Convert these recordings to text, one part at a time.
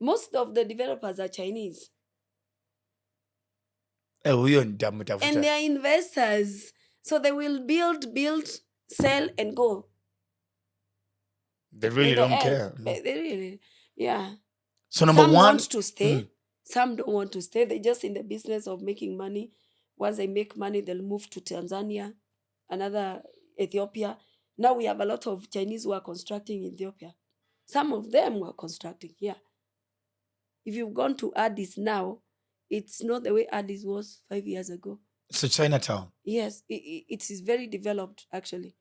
Most of the developers are Chinese. And they are investors. So they will build, sell, and go. they really In the don't end, care. they really, yeah. So number Some one, want to stay, some don't want to stay. They're just in the business of making money. Once they make money, they'll move to Tanzania, another Ethiopia. Now we have a lot of Chinese who are constructing in Ethiopia. Some of them were constructing here. If you've gone to Addis now, it's not the way Addis was 5 years ago. it's a Chinatown. Yes, it is very developed, actually.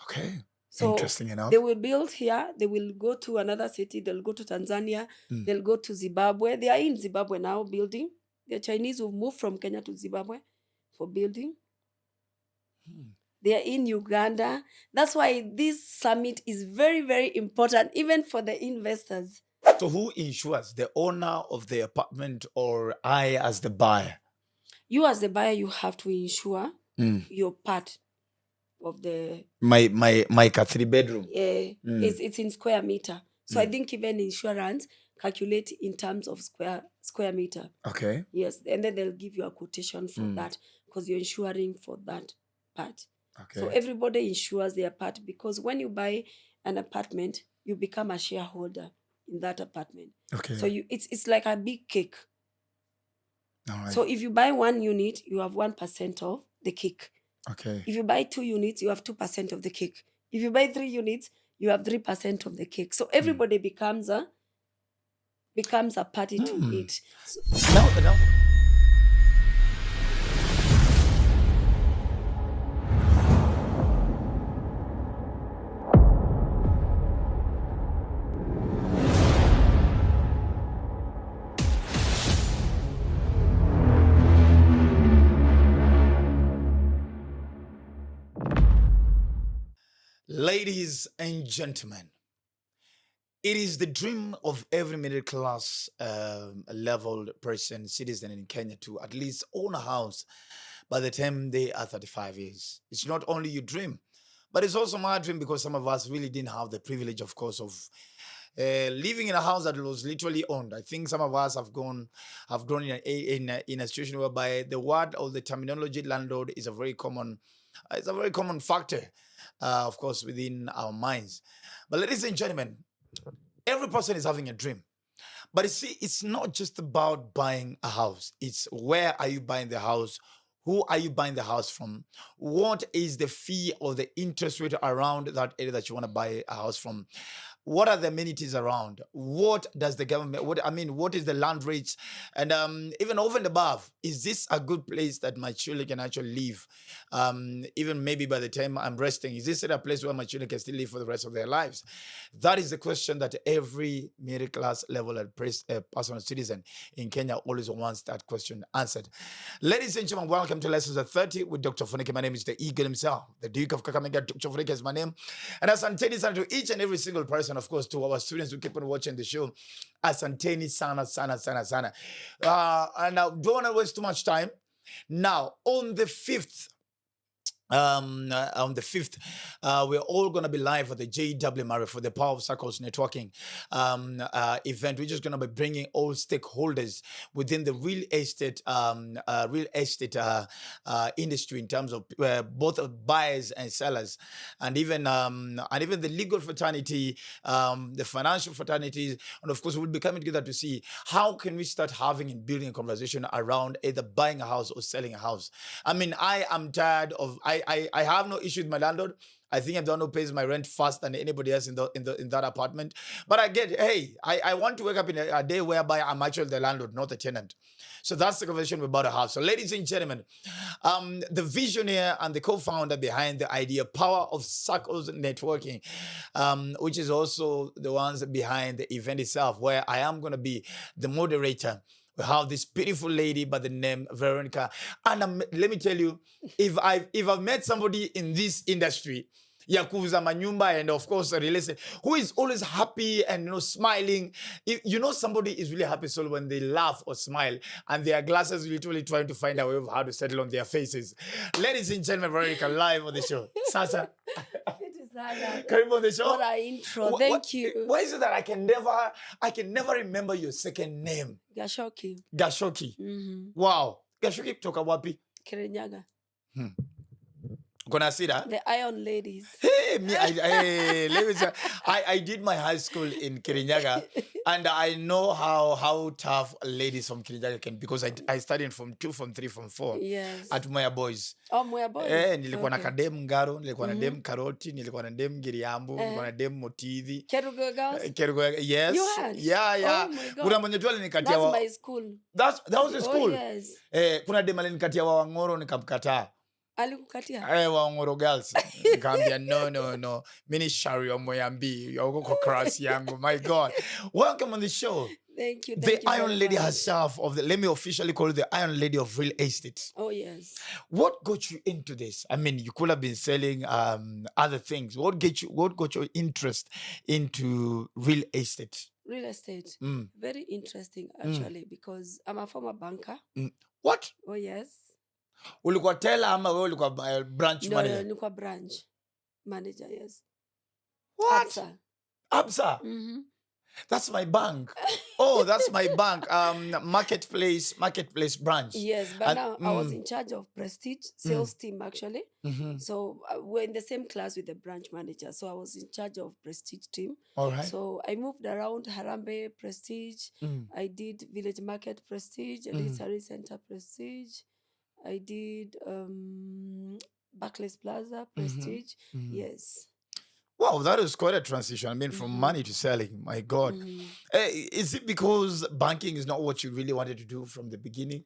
Okay. So interesting enough. they will build here, they will go to another city, they'll go to Tanzania, they'll go to Zimbabwe. They are in Zimbabwe now building. The Chinese who moved from Kenya to Zimbabwe for building. They are in Uganda. That's why this summit is very, very important, even for the investors. So who insures, the owner of the apartment or I as the buyer? You as the buyer, you have to insure your part of the my 3-bedroom. It's in square meter. So I think even insurance calculate in terms of square meter. Okay. Yes, and then they'll give you a quotation for that because you're insuring for that part. Okay. So everybody insures their part, because when you buy an apartment, you become a shareholder in that apartment. Okay. So it's like a big cake. All right. So if you buy 1 unit, you have 1% of the cake. Okay. If you buy 2 units, you have 2% of the cake. If you buy 3 units, you have 3% of the cake. So everybody becomes a party to it. So, now. Ladies and gentlemen, it is the dream of every middle class level person, citizen in Kenya to at least own a house by the time they are 35 years. It's not only your dream, but it's also my dream, because some of us really didn't have the privilege, of course, of living in a house that was literally owned. I think some of us have grown in a situation whereby the word or the terminology landlord is a very common factor, of course, within our minds. But ladies and gentlemen, every person is having a dream. But you see, it's not just about buying a house. It's where are you buying the house? Who are you buying the house from? What is the fee or the interest rate around that area that you want to buy a house from? What are the amenities around? What does the government, what is the land rates? And even over and above, is this a good place that my children can actually live? Even maybe by the time I'm resting, is this a place where my children can still live for the rest of their lives? That is the question that every middle class level personal citizen in Kenya always wants that question answered. Ladies and gentlemen, welcome to Lessons at 30 with Dr. Ofweneke. My name is the Eagle himself, the Duke of Kakamega. Dr. Ofweneke is my name. And asanteni sana to each and every single person, of course, to our students who keep on watching the show. Asanteni sana, sana, sana, sana. And I don't want to waste too much time. Now, on the 5th, we're all going to be live at the JW for the Power of Circles Networking event. We're just going to be bringing all stakeholders within the real estate industry, in terms of both buyers and sellers, and even the legal fraternity, the financial fraternities, and of course we'll be coming together to see how can we start having and building a conversation around either buying a house or selling a house. I mean, I am tired of I have no issue with my landlord. I think I'm the one who pays my rent fast than anybody else in that apartment. But I get, hey, I want to wake up in a day whereby I'm actually the landlord, not the tenant. So that's the conversation we're about to have. So ladies and gentlemen, the visionary and the co-founder behind the idea, Power of Circles Networking, which is also the ones behind the event itself, where I am going to be the moderator. We have this beautiful lady by the name Veronicah, and let me tell you, if I've met somebody in this industry, Yakuza Manyumba, and of course real estate, who is always happy and smiling. Somebody is really happy so when they laugh or smile, and their glasses literally trying to find a way of how to settle on their faces. Ladies and gentlemen, Veronicah live on the show. Sasa. It is sana. Karibu on the show. What an intro. Thank you. Why is it that I can never remember your second name? Gachoki. Gachoki. Wow. Gachoki kutoka wapi? Kirinyaga. Gonna see that? The Iron Ladies. Hey, me, let me say, I did my high school in Kirinyaga, and I know how tough ladies from Kirinyaga can, because I studied from 2, from 3, from 4 Yes. at Moya Boys. Oh, Moya Boys. Nilikuwa na kadem Ngaro, nilikuwa na dem Karoti, nilikuwa na dem Giriambu, nilikuwa na dem Motivi. Kerugo girls? Kerugo, yes. You had? Yeah. Oh my God. Kuna mwenye tu alinikatia That's my school. That was the school. Oh, yes. Kuna dem alinikatia wa Wangoro, nikamkataa. Alikukatia? Wangoro girls. Gambia, no. Mini shari omoyambi. Yoko cross yangu. My God. Welcome on the show. Thank you. The Iron Lady herself let me officially call it the Iron Lady of real estate. Oh, yes. What got you into this? I mean, you could have been selling other things. What got your interest into real estate? Real estate. Very interesting, actually, because I'm a former banker. What? Oh, yes. Ulikuwa teller ama wewe ulikuwa branch manager? No, nilikuwa branch manager, yes. What? Absa? That's my bank. Oh, that's my bank. Marketplace branch. Yes, but now I was in charge of Prestige sales team, actually. So we're in the same class with the branch manager. So I was in charge of Prestige team. All right. So I moved around Harambe Prestige. I did Village Market Prestige. I did Sari Center Prestige. I did Barclays Plaza Prestige. Yes. Wow, that is quite a transition. I mean, from money to selling. My God. Is it because banking is not what you really wanted to do from the beginning?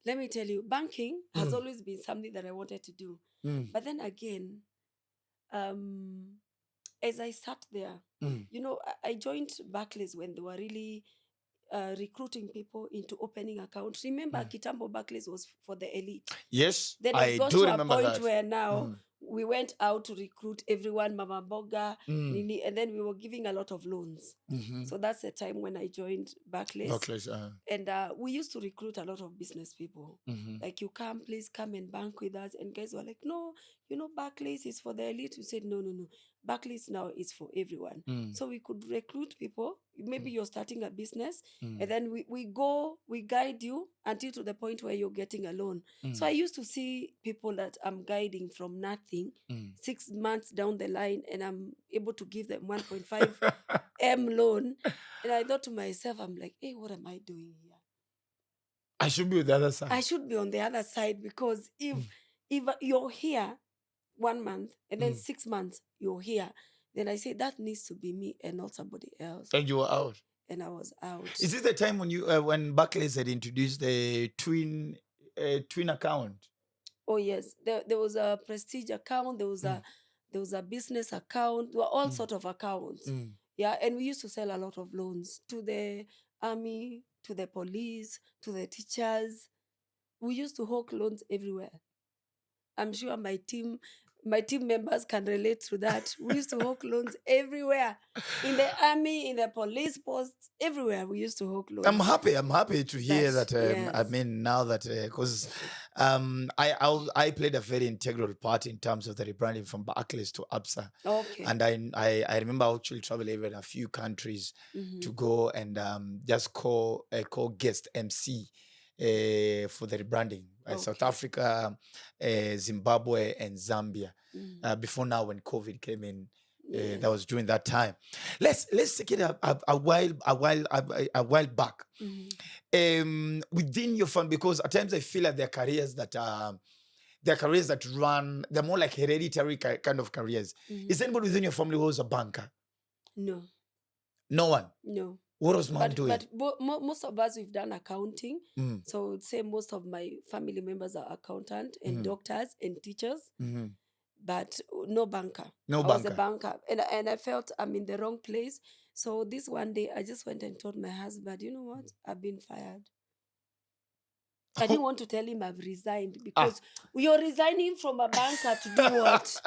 Let me tell you, banking has always been something that I wanted to do. But then again, as I sat there, I joined Barclays when they were really recruiting people into opening accounts. Remember, Kitambo Barclays was for the elite. Yes, Then I got do to remember a point that. where now we went out to recruit everyone, Mama Boga, Nini, and then we were giving a lot of loans. So that's the time when I joined Barclays. And we used to recruit a lot of business people. Like, you please come and bank with us. And guys were like, no, Barclays is for the elite. We said, no. Barclays now is for everyone. So we could recruit people. Maybe you're starting a business, and then we guide you until to the point where you're getting a loan. So I used to see people that I'm guiding from nothing, 6 months down the line, and I'm able to give them 1.5 M loan. And I thought to myself, I'm like, hey, what am I doing here? I should be on the other side. I should be on the other side, because if you're here 1 month and then 6 months you're here, then I say that needs to be me and not somebody else. And you were out. And I was out. Is this the time when when Barclays had introduced the twin account? Oh yes, there was a Prestige account. There was a business account. There were all sort of accounts. Yeah, and we used to sell a lot of loans to the army, to the police, to the teachers. We used to hawk loans everywhere. I'm sure my team members can relate to that. We used to hawk loans everywhere. In the army, in the police posts, everywhere we used to hawk loans. I'm happy to hear that. Yes. I mean, now that, because I played a very integral part in terms of the rebranding from Barclays to Absa. Okay. And I remember actually traveling in a few countries to go and just co-guest MC for the rebranding. South Africa, Zimbabwe, and Zambia. Before now, when COVID came in, that was during that time. Let's take it a while back. Within your family, because at times I feel like there are careers that run. They're more like hereditary kind of careers. Is anybody within your family who was a banker? No. No one. No. What was mom doing? But most of us, we've done accounting. So I would say most of my family members are accountant and doctors and teachers. But no banker. I was a banker. And I felt I'm in the wrong place. So this one day, I just went and told my husband, you know what? I've been fired. I didn't want to tell him I've resigned, because you're resigning from a banker to do what?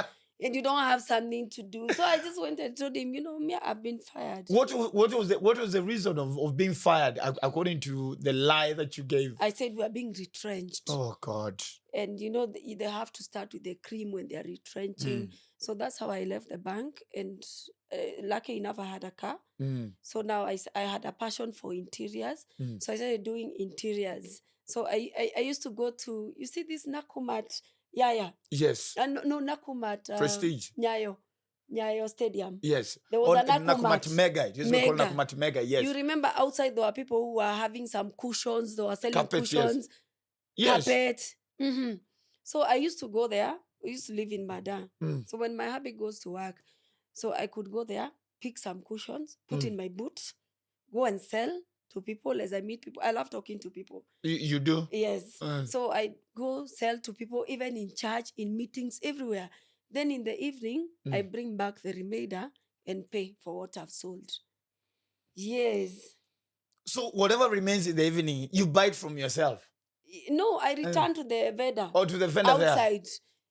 and you don't have something to do. So I just went and told him, me, I've been fired. What was the reason of being fired according to the lie that you gave? I said we are being retrenched. Oh God. And they have to start with the cream when they're retrenching. So that's how I left the bank. And lucky enough, I had a car. So now I had a passion for interiors. So I started doing interiors. So I used to go to, you see this Nakumat, Yes. no, Nakumat. Prestige. Nyayo Stadium. Yes. There was a Nakumat Mega. It used to be called Nakumat Mega. Yes. You remember outside there were people who were having some cushions. They were selling Carpet, cushions. Yes. Carpet. So I used to go there. We used to live in Madan. So when my hubby goes to work, so I could go there, pick some cushions, put in my boot, go and sell to people as I meet people. I love talking to people. You do? Yes. So I go sell to people, even in church, in meetings, everywhere. Then in the evening, I bring back the remainder and pay for what I've sold. Yes. So whatever remains in the evening, you buy it from yourself? No, I return to the vendor. Or to the vendor outside.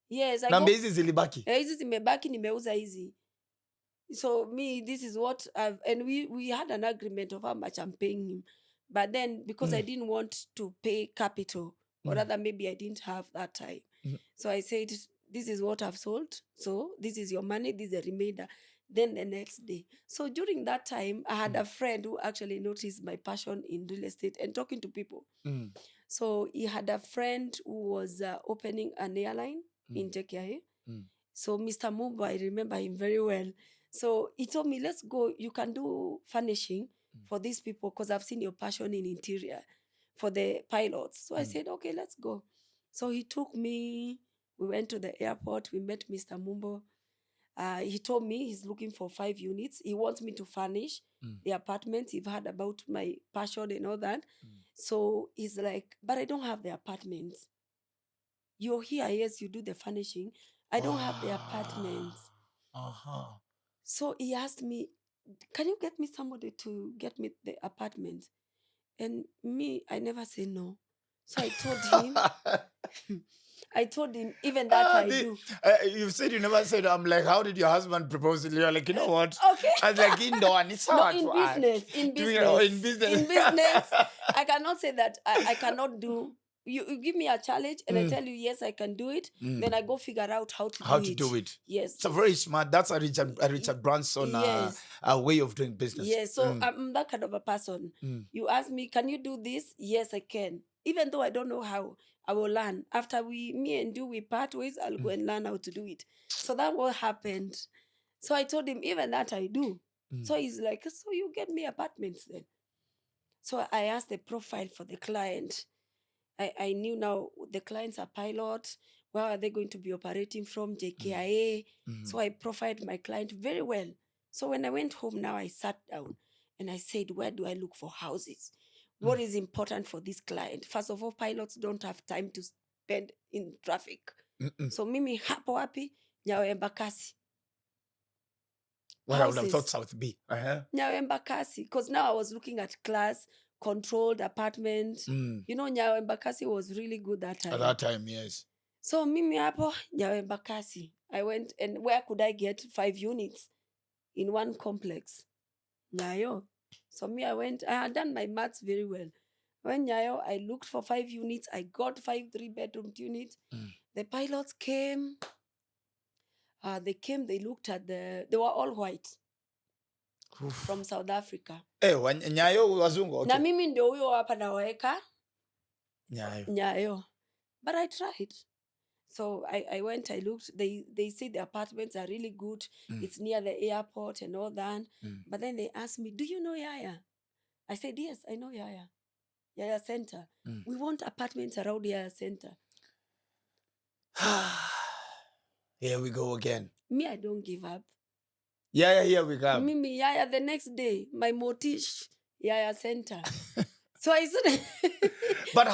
Yes, I go. Hizi zilibaki. Hizi zimebaki, nimeuza hizi. So me, this is what and we had an agreement of how much I'm paying him. But then because I didn't want to pay capital, or rather maybe I didn't have that time. So I said, this is what I've sold. So this is your money, this is the remainder. Then the next day. So during that time, I had a friend who actually noticed my passion in real estate and talking to people. So he had a friend who was opening an airline in JKIA. So Mr. Mumbo, I remember him very well. So he told me, let's go. You can do furnishing for these people because I've seen your passion in interior for the pilots. So I said, okay, let's go. So he took me. We went to the airport. We met Mr. Mumbo. He told me he's looking for 5 units. He wants me to furnish the apartments. He's heard about my passion and all that. So he's like, but I don't have the apartments. You're here, yes, you do the furnishing. I don't have the apartments. So he asked me, can you get me somebody to get me the apartment? And me, I never say no. So I told him, even that I do. You said you never said. I'm like, how did your husband propose it? You're like, you know what? Okay. I was like, it's hard in to business, act. in business, in business, in business, I cannot say that I cannot do. You give me a challenge and I tell you, yes, I can do it. Then I go figure out how to do it. Yes. It's a very smart. That's a Richard Branson way of doing business. Yes. So I'm that kind of a person. You ask me, can you do this? Yes, I can. Even though I don't know how, I will learn. After me and you, we part ways, I'll go and learn how to do it. So that what happened. So I told him, even that I do. So he's like, so you get me apartments then. So I asked the profile for the client. I knew now the clients are pilot. Where are they going to be operating from? JKIA. So I profiled my client very well. So when I went home now, I sat down and I said, where do I look for houses? What is important for this client? First of all, pilots don't have time to spend in traffic. So mimi hapo wapi? Nyayo Embakasi. Well, I would have thought South B. Nyayo Embakasi. Because now I was looking at class, controlled apartment. Nyayo Embakasi was really good that time. At that time, yes. So mimi hapo Nyayo Embakasi. I went, and where could I get 5 units in one complex? Nyayo. So I had done my maths very well. When Nyayo, I looked for 5 units. I got 5 3-bedroom units. The pilots came. They looked at they were all white. From South Africa. Nyayo wazungu. Na mimi ndio huyo hapa naweka Nyayo. But I tried. So I went, I looked. They said the apartments are really good. It's near the airport and all that. But then they asked me, do you know Yaya? I said, yes, I know Yaya. Yaya Center. We want apartments around Yaya Center. Here we go again. Me, I don't give up. Yaya, here we come. Mimi, Yaya, the next day, my motish, Yaya Center. So I said, but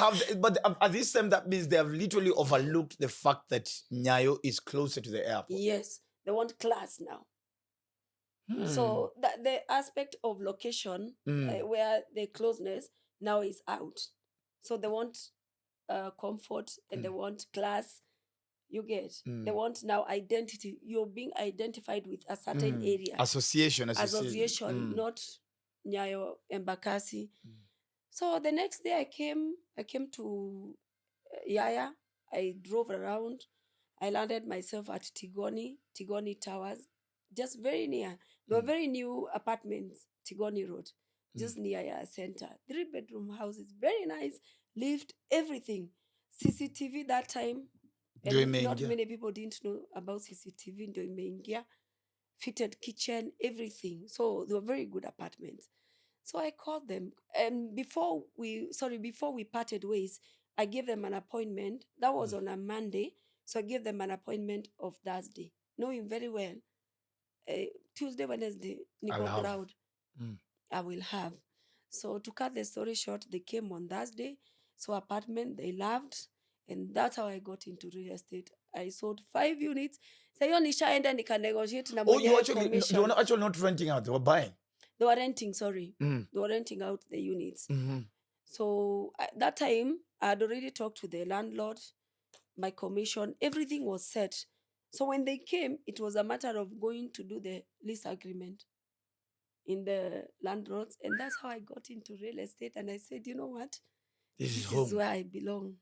at this time, that means they have literally overlooked the fact that Nyayo is closer to the airport. Yes, they want class now. So the aspect of location, where the closeness now is out. So they want comfort and they want class You get? They want now identity. You're being identified with a certain area. Association. Not Nyayo Embakasi. So the next day I came to Yaya. I drove around. I landed myself at Tigoni Towers, just very near. They were very new apartments, Tigoni Road, just near Yaya Center. 3-bedroom houses, very nice, lift, everything. CCTV that time, and not many people didn't know about CCTV. Ndio imeingia, fitted kitchen, everything. So they were very good apartments. So I called them, and before we parted ways, I gave them an appointment. That was on a Monday, so I gave them an appointment of Thursday, knowing very well Tuesday, Wednesday, Niko crowd, I will have. So to cut the story short, they came on Thursday. So apartment they loved, and that's how I got into real estate. I sold 5 units. Sayo nishaenda nika negotiate na mwenye commission. They were actually not renting out, they were buying. They were renting, sorry. They were renting out the units. So at that time, I had already talked to the landlord, my commission, everything was set. So when they came, it was a matter of going to do the lease agreement in the landlords. And that's how I got into real estate. And I said, you know what? This is where I belong.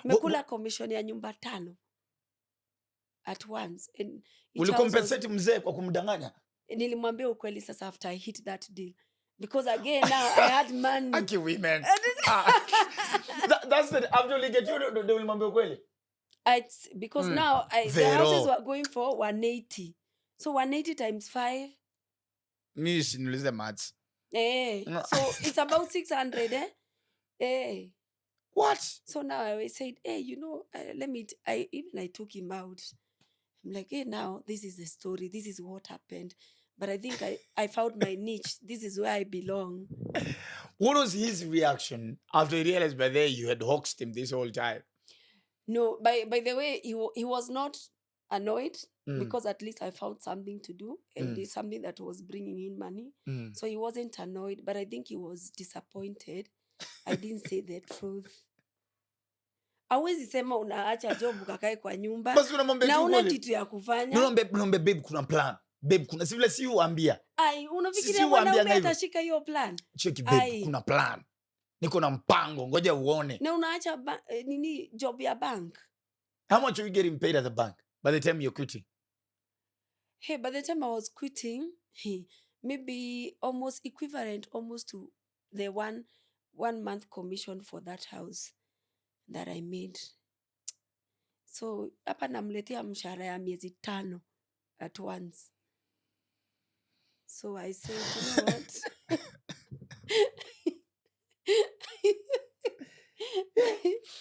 Mekula commission ya nyumba 5 at once. And ulicompensate mzee kwa kumdanganya? Nilimwambia ukweli sasa after I hit that deal. Because again, now I had money. Aki women. That's the after you get you, they will mwambia ukweli. Because now the houses were going for 180. So 180 times 5. Me sinulize maths. So it's about 600, What? So now I said, you know, I took him out. I'm like, now this is the story. This is what happened. But I think I found my niche. This is where I belong. What was his reaction after he realized by there you had hoaxed him this whole time? No, by the way, he was not annoyed because at least I found something to do and it's something that was bringing in money. So he wasn't annoyed, but I think he was disappointed. I didn't say the truth. Hawezi sema unaacha job ukakae kwa nyumba na una kitu ya kufanya. No, babe, kuna plan. Babe, kuna si vile si uambia. Unafikiria mwanaume atashika hiyo plan? Cheki babe, kuna plan. Niko na mpango, ngoja uone. Na unaacha job ya bank. How much are you getting paid at the bank by the time you're quitting? Hey, by the time I was quitting, maybe almost equivalent to the one month commission for that house that I made. So hapa namletea mshahara ya miezi 5 at once. So I said, you know what?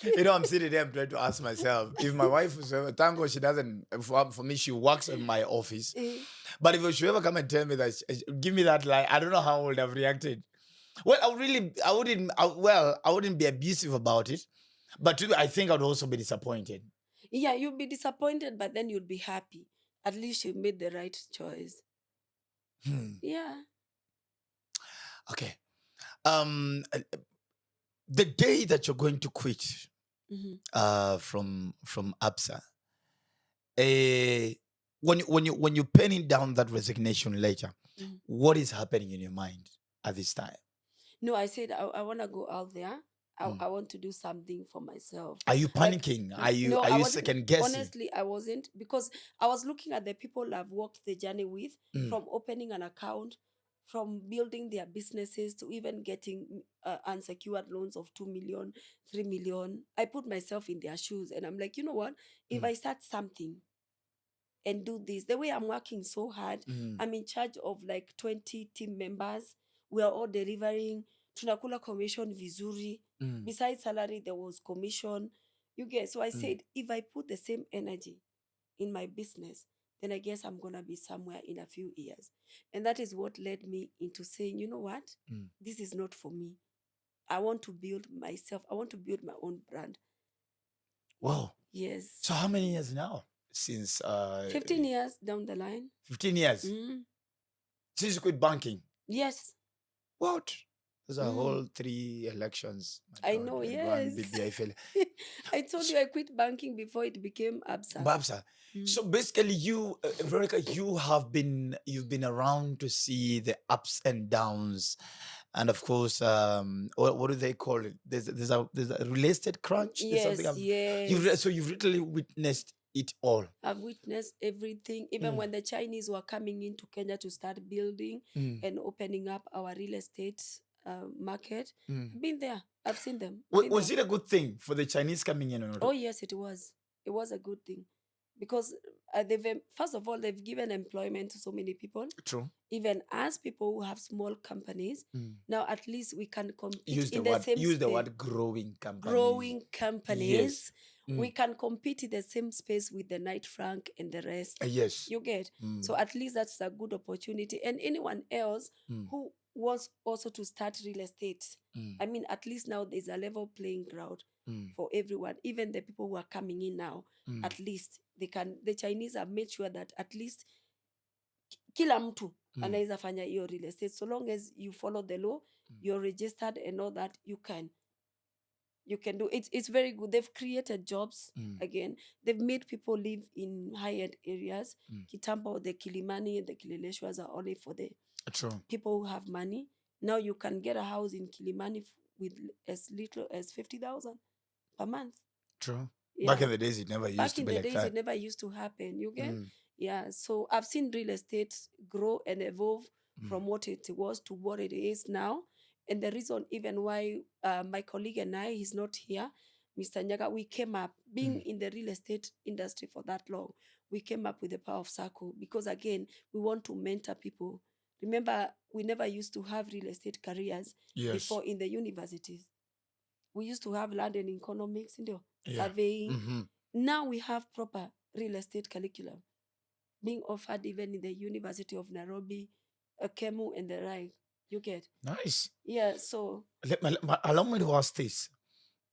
You know, I'm sitting there, I'm trying to ask myself, if my wife was ever, thank God she doesn't, for me, she works in my office. But if she ever come and tell me that, give me that lie, I don't know how I would have reacted. Well, I wouldn't be abusive about it. But I think I would also be disappointed. Yeah, you'd be disappointed, but then you'd be happy. At least you made the right choice. Yeah. Okay. The day that you're going to quit from ABSA, when you're penning down that resignation later, what is happening in your mind at this time? No, I said I want to go out there. I want to do something for myself. Are you panicking? Are you second guessing? Honestly, I wasn't, because I was looking at the people I've walked the journey with, from opening an account, from building their businesses to even getting unsecured loans of 2 million, 3 million. I put myself in their shoes and I'm like, you know what? If I start something and do this, the way I'm working so hard, I'm in charge of like 20 team members. We are all delivering. Tunakula commission vizuri. Besides salary, there was commission. You get. So I said, if I put the same energy in my business, then I guess I'm going to be somewhere in a few years. And that is what led me into saying, you know what? This is not for me. I want to build myself. I want to build my own brand. Wow. Yes. So how many years now? Since 15 years down the line. 15 years? Since you quit banking? Yes. What? Those are whole 3 elections. My I God, know, and go and yes. BBI fail. I told you I quit banking before it became ABSA. Babsa. So basically, you, Veronica, you've been around to see the ups and downs, and of course, what do they call it? There's a real estate crunch. There's something. Yes, yes. So you've literally witnessed it all. I've witnessed everything, even when the Chinese were coming into Kenya to start building Mm, and opening up our real estate market. mm. I've been there. I've seen them. Been Was there. it a good thing for the Chinese coming in or not? Oh, yes, it was. It was a good thing because first of all, they've given employment to so many people. True. Even as people who have small companies, Mm. now at least we can compete in the same Use the space. word growing companies. Growing Yes. companies, we Mm. can compete in the same space with the Knight Frank and the rest. Yes. You get? Mm. So at least that's a good opportunity. And anyone else Mm. who wants also to start real estate, Mm. I mean, at least now there's a level playing ground Mm. for everyone. Even the people who are coming in now, Mm. at least they can. The Chinese have made sure that at least kila mtu anaweza fanya hiyo real estate, so long as you follow the law, you're registered and all that, you can do it. It's very good. They've created jobs. Again, they've made people live in high-end areas. Kitambo, the Kilimani and the Kileleshwas are only for the True. people who have money. Now you can get a house in Kilimani with as little as 50,000 per month. True. Yeah. Back in the days, it never used Back to in be the like days, that. it never used to happen. You get? Yeah. So I've seen real estate grow and evolve from what it was to what it is now. And the reason even why my colleague and I, he's not here, Mr. Nyaga, we came up being in the real estate industry for that long. We came up with the power of circle because again, we want to mentor people. Remember, we never used to have real estate careers Yes. before in the universities. We used to have land and economics, Yeah. surveying. Now we have proper real estate curriculum being offered even in the University of Nairobi, Kemu, and the like. You get? Nice. Yeah. So Allow me to ask this.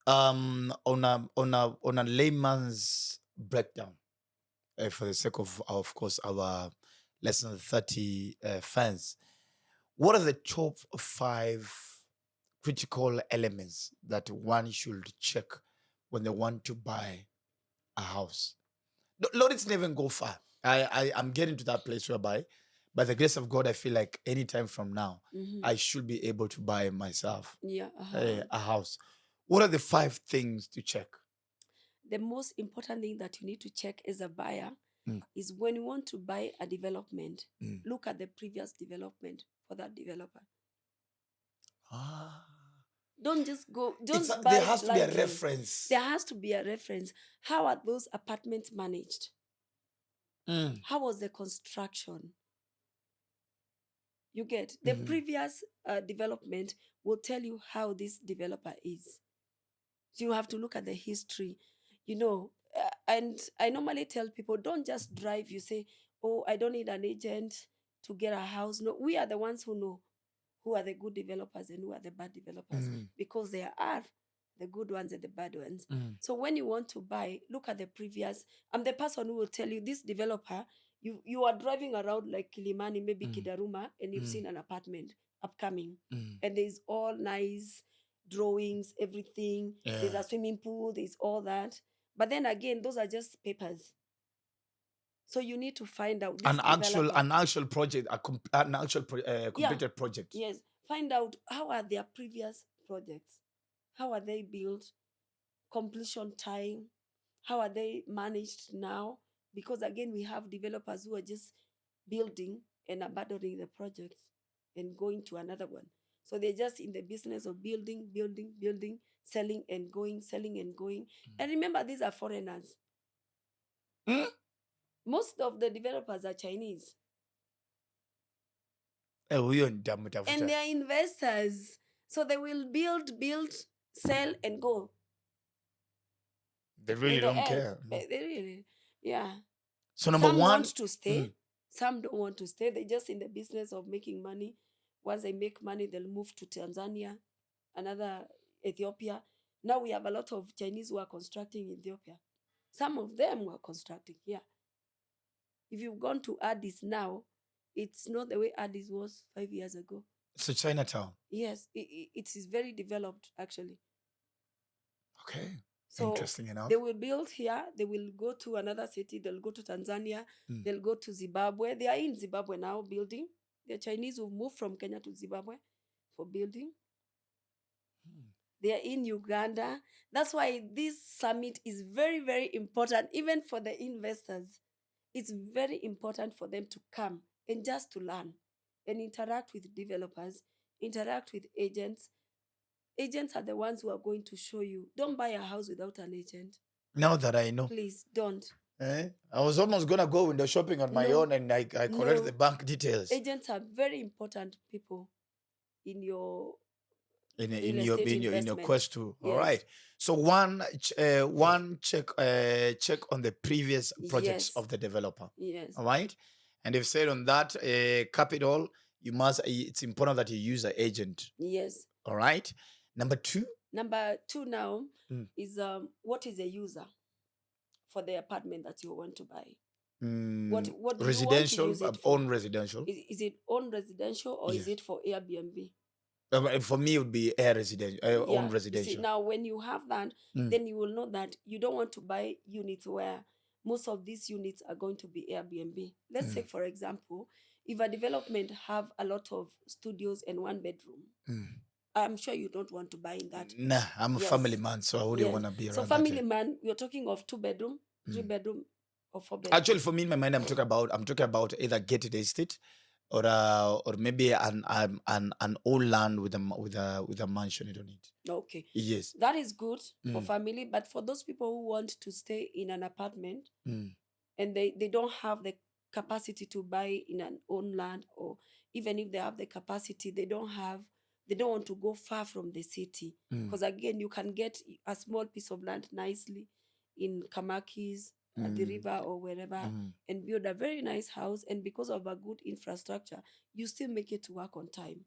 On a layman's breakdown, for the sake of course, our less than 30 fans, what are the top 5 critical elements that one should check when they want to buy a house? Lord, it's never go far. I'm getting to that place whereby, by the grace of God, I feel like anytime from now, I should be able to buy myself a house. What are the 5 things to check? The most important thing that you need to check as a buyer is when you want to buy a development, look at the previous development for that developer. Don't just go, don't buy there has to be a blindly. reference. There has to be a reference. How are those apartments managed? How was the construction? You get? The previous development will tell you how this developer is. So you have to look at the history, and I normally tell people, don't just drive. You say, oh, I don't need an agent to get a house. No, we are the ones who know who are the good developers and who are the bad developers, because there are the good ones and the bad ones. So when you want to buy, look at the previous. I'm the person who will tell you, this developer, you are driving around like Kilimani, maybe Kidaruma, and you've seen an apartment upcoming, and there's all nice drawings, everything. There's a swimming pool, there's all that. But then again, those are just papers. So you need to find out this an actual project, completed project. Yes, find out how are their previous projects, how are they built, completion time, how are they managed now? Because again, we have developers who are just building and abandoning the projects and going to another one. So they're just in the business of building, selling and going, selling and going. And remember, these are foreigners. Most of the developers are Chinese. And they are investors. So they will build, sell, and go. They really don't care. They really, yeah. So number some one, want to stay, some don't want to stay. They're just in the business of making money. Once they make money, they'll move to Tanzania, another Ethiopia. Now we have a lot of Chinese who are constructing in Ethiopia. Some of them were constructing here. If you've gone to Addis now, it's not the way Addis was 5 years ago. It's a Chinatown. Yes, it is very developed actually. Okay. So Interesting enough. they will build here, they will go to another city, they'll go to Tanzania, they'll go to Zimbabwe. They are in Zimbabwe now building. The Chinese will move from Kenya to Zimbabwe for building. They are in Uganda. That's why this summit is very, very important, even for the investors. It's very important for them to come and just to learn and interact with developers, interact with agents. Agents are the ones who are going to show you. Don't buy a house without an agent. Now that I know. Please don't. I was almost going to go window shopping on my own, and I collect the bank details. Agents are very important people in your in real your estate in your investment. quest to. All Yes. right. So one check on the previous projects Yes. of the developer. Yes. All right. And they've said on that capital, you must. It's important that you use an agent. Yes. All right. Number two now is what is a user for the apartment that you want to buy? What do residential, you want to use it for? own residential. Is it own residential or Yes. is it for Airbnb? For me, it would be own residential. You see, now when you have that, then you will know that you don't want to buy units where most of these units are going to be Airbnb. Let's take, for example, if a development have a lot of studios and one bedroom, I'm sure you don't want to buy in that. Nah, I'm a family man, so I wouldn't want to be around. So family man, you're talking of 2 bedroom, 3 bedroom, or 4 bedroom. Actually, for me in my mind, I'm talking about either gated estate or maybe an old land with a mansion on it. Okay. Yes. That is good for family, but for those people who want to stay in an apartment and they don't have the capacity to buy in an own land, or even if they have the capacity, they don't want to go far from the city, because again, you can get a small piece of land nicely in Kamakis at the river or wherever and build a very nice house, and because of a good infrastructure, you still make it to work on time,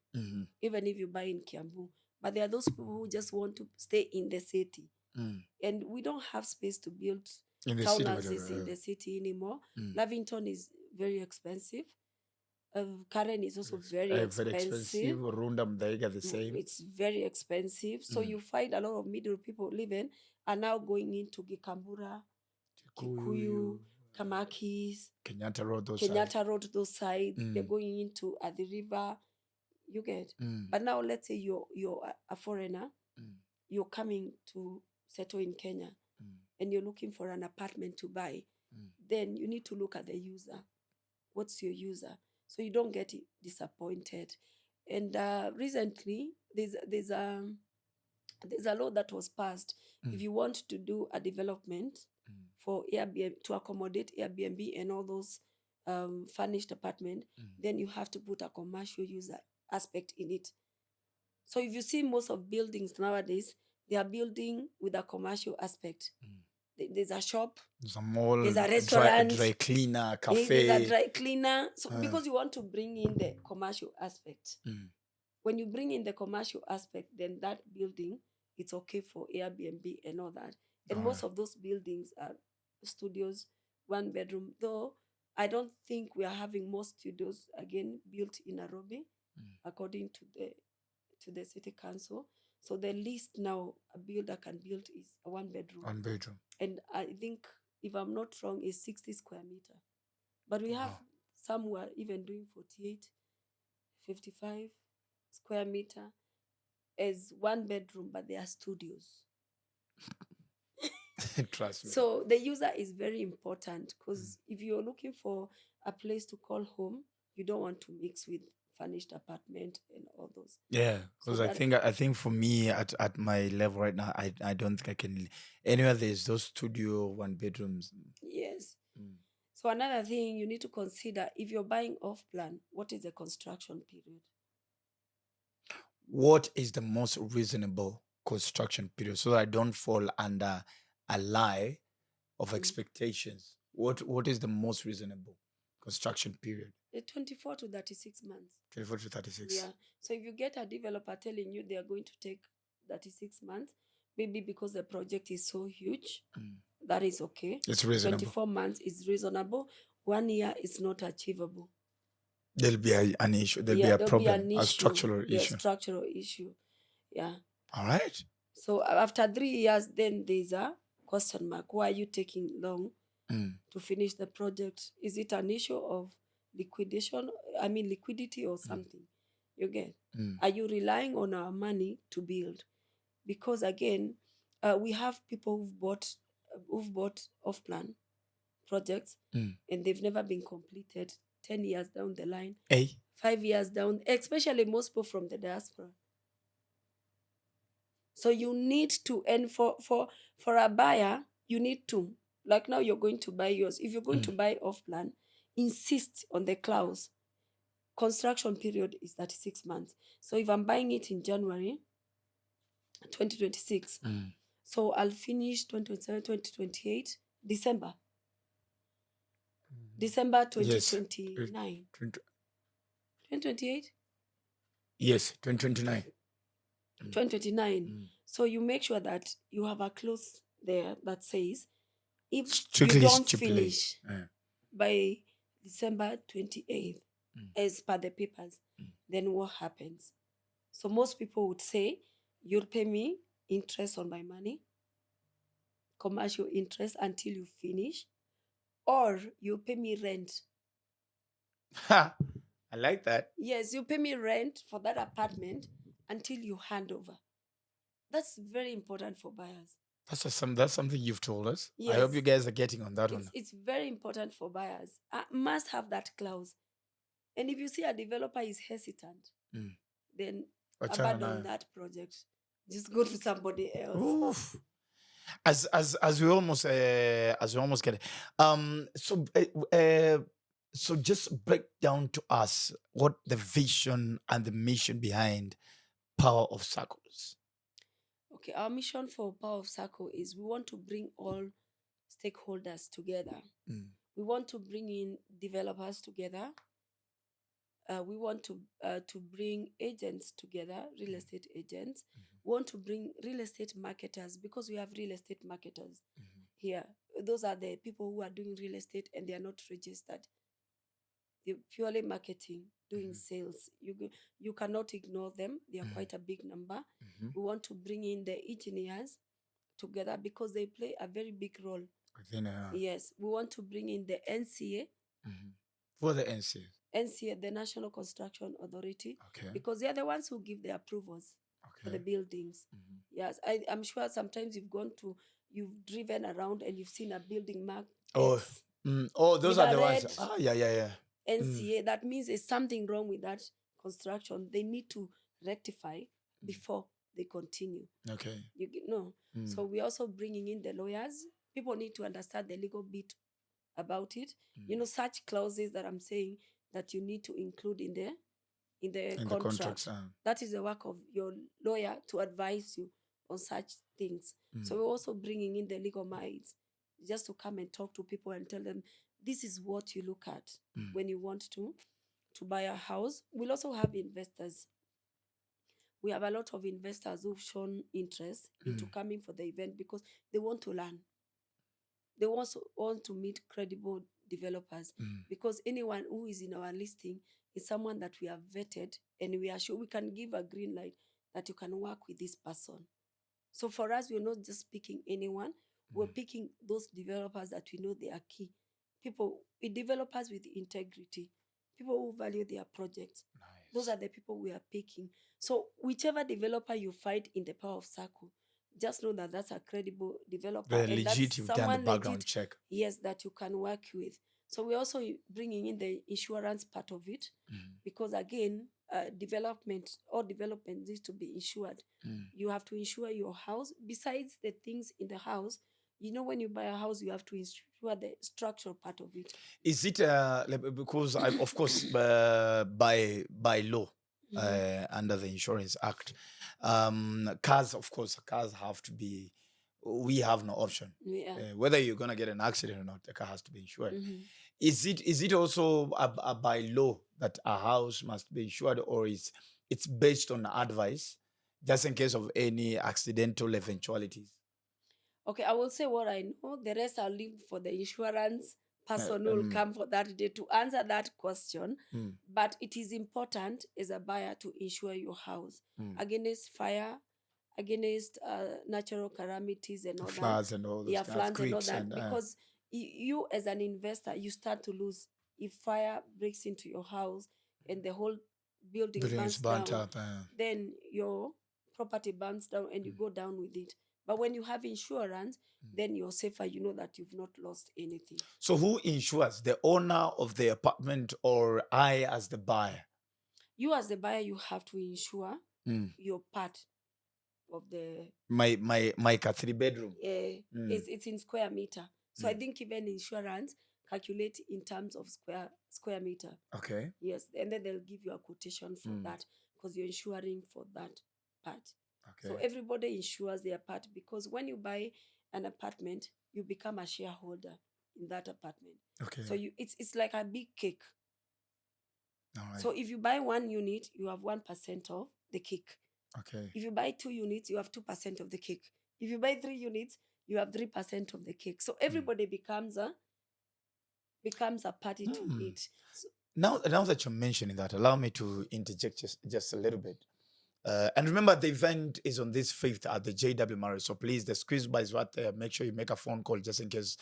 even if you buy in Kiambu. But there are those people who just want to stay in the city, and we don't have space to build townhouses in the city anymore. Lavington is very expensive. Karen is also very expensive. Rundam, they get the same. It's very expensive. So you find a lot of middle people living are now going into Gikambura, Kikuyu, Kamakis, Kenyatta Road, those sides. They're going into the river. You get. But now let's say you're a foreigner, you're coming to settle in Kenya, and you're looking for an apartment to buy. Then you need to look at the user. What's your user? So you don't get disappointed. And recently, there's a law that was passed. If you want to do a development for Airbnb, to accommodate Airbnb and all those furnished apartment, then you have to put a commercial user aspect in it. So if you see most of buildings nowadays, they are building with a commercial aspect. There's a shop, there's a mall, there's a restaurant, dry cleaner, cafe. There's a dry cleaner. So because you want to bring in the commercial aspect. When you bring in the commercial aspect, then that building, it's okay for Airbnb and all that. And most of those buildings are studios, 1 bedroom. Though I don't think we are having more studios again built in Nairobi, according to the city council. So the least now a builder can build is a 1 bedroom. 1 bedroom. And I think, if I'm not wrong, is 60 square meter. But we have some who are even doing 48, 55 square meter as 1 bedroom, but they are studios. Trust me. So the user is very important, because if you're looking for a place to call home, you don't want to mix with furnished apartment and all those. Yeah, because I think for me at my level right now, I don't think I can anywhere there's those studio 1 bedrooms. Yes. So another thing you need to consider, if you're buying off plan, what is the construction period? What is the most reasonable construction period, so that I don't fall under a lie of expectations? What is the most reasonable construction period? 24 to 36 months. 24 to 36. Yeah. So if you get a developer telling you they are going to take 36 months, maybe because the project is so huge, that is okay. It's reasonable. 24 months is reasonable. 1 year is not achievable. There'll be an issue. There'll be Yeah, a there'll be problem, an a issue. structural Yeah, issue. structural issue. Yeah. All right. So after 3 years, then there's a question mark. Why are you taking long Mm. to finish the project? Is it an issue of liquidation? I mean, liquidity or something? You get? Mm. Are you relying on our money to build? Because again, we have people who've bought off-plan projects Mm. and they've never been completed. 10 years down the line, Hey. 5 years down, especially most people from the diaspora. So you need to, and for a buyer, you need to, like now you're going to buy yours. If you're going to buy off plan, insist on the clause. Construction period is 36 months. So if I'm buying it in January 2026, Mm. so I'll finish 2027, 2028, December. December Yes. 2029. 2028? Yes, 2029. 2029. Mm. So you make sure that you have a clause there that says if you Strictly don't stipulate. finish Yeah. by December 28th, Mm. as per the papers, Mm. then what happens? So most people would say, you'll pay me interest on my money, commercial interest until you finish, or you pay me rent. Ha! I like that. Yes, you pay me rent for that apartment until you hand over. That's very important for buyers. That's something you've told us. I Yes, hope you guys are getting on that one. it's very important for buyers. I must have that clause. And if you see a developer is hesitant, Mm. then Wachana abandon nayo. that project. Just go to somebody else. Oof. As we almost get it. So just break down to us what the vision and the mission behind Power of Circles. Okay, our mission for Power of Circle is we want to bring all stakeholders together. Mm. We want to bring in developers together. We want to bring agents together, real estate agents. We want to bring real estate marketers because we have real estate marketers here. Those are the people who are doing real estate and they are not registered. They're purely marketing, doing sales. You cannot ignore them. They are quite a big number. We want to bring in the engineers together because they play a very big role. Yes, we want to bring in the NCA. For the NCA. NCA, the National Construction Authority, Okay. because they are the ones who give the approvals for the buildings. Yes, I'm sure sometimes you've driven around and you've seen a building mark. Oh, those with are a the ones. red Yeah. NCA. That means there's something wrong with that construction. They need to rectify before they continue. Okay. No. So we're also bringing in the lawyers. People need to understand the legal bit about it. Such clauses that I'm saying that you need to include in the contract. That is the work of your lawyer to advise you on such things. So we're also bringing in the legal minds just to come and talk to people and tell them this is what you look at when you want to buy a house. We'll also have investors. We have a lot of investors who've shown interest into coming for the event because they want to learn. They also want to meet credible developers because anyone who is in our listing is someone that we have vetted and we are sure we can give a green light that you can work with this person. So for us, we're not just picking anyone. We're picking those developers that we know they are key. Developers with integrity, people who value their projects. Nice. Those are the people we are picking. So whichever developer you find in the Power of Circle, just know that that's a credible developer. They're and legit, that's you've done the someone background legit, check. yes, that you can work with. So we're also bringing in the insurance part of it because again, development needs to be insured. You have to insure your house. Besides the things in the house, when you buy a house, you have to insure the structural part of it. Is it because of course by law under the Insurance Act, cars have to be. We have no option. Yeah. Whether you're gonna get an accident or not, the car has to be insured. Is it also a by law that a house must be insured, or it's based on advice, just in case of any accidental eventualities? Okay, I will say what I know. The rest I'll leave for the insurance person who will come for that day to answer that question. But it is important as a buyer to insure your house against fire, against natural calamities and all floods that. and all those Yeah, kinds of floods and all creeks that. and Because you as an investor, you start to lose if fire breaks into your house and the whole building buildings burns burnt down. up. Then your property burns down and you go down with it. But when you have insurance, then you're safer. You know that you've not lost anything. So who insures, the owner of the apartment or I as the buyer? You as the buyer, you have to insure your part of the my 3-bedroom. It's in square meter. So I think even insurance calculate in terms of square meter. Okay. Yes, and then they'll give you a quotation for that because you're insuring for that part. Okay. So everybody insures their part because when you buy an apartment, you become a shareholder in that apartment. Okay. So it's like a big cake. All right. So if you buy 1 unit, you have 1% of the cake. Okay. If you buy 2 units, you have 2% of the cake. If you buy 3 units, you have 3% of the cake. So everybody becomes a party to it. So, now that you're mentioning that, allow me to interject just a little bit. And remember, the event is on this 5th at the JW Marriott. So please, the squeeze bar is right there. Make sure you make a phone call just in case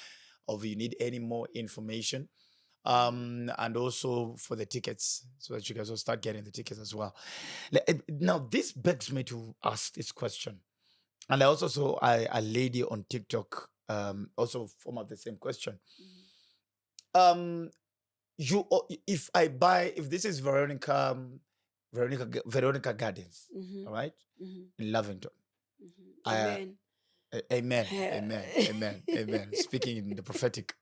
of you need any more information. And also for the tickets, so that you guys will start getting the tickets as well. Now, this begs me to ask this question. And I also saw a lady on TikTok also form up the same question. If this is Veronicah Gardens, all right, in Lavington. amen. Amen. Amen. Speaking in the prophetic.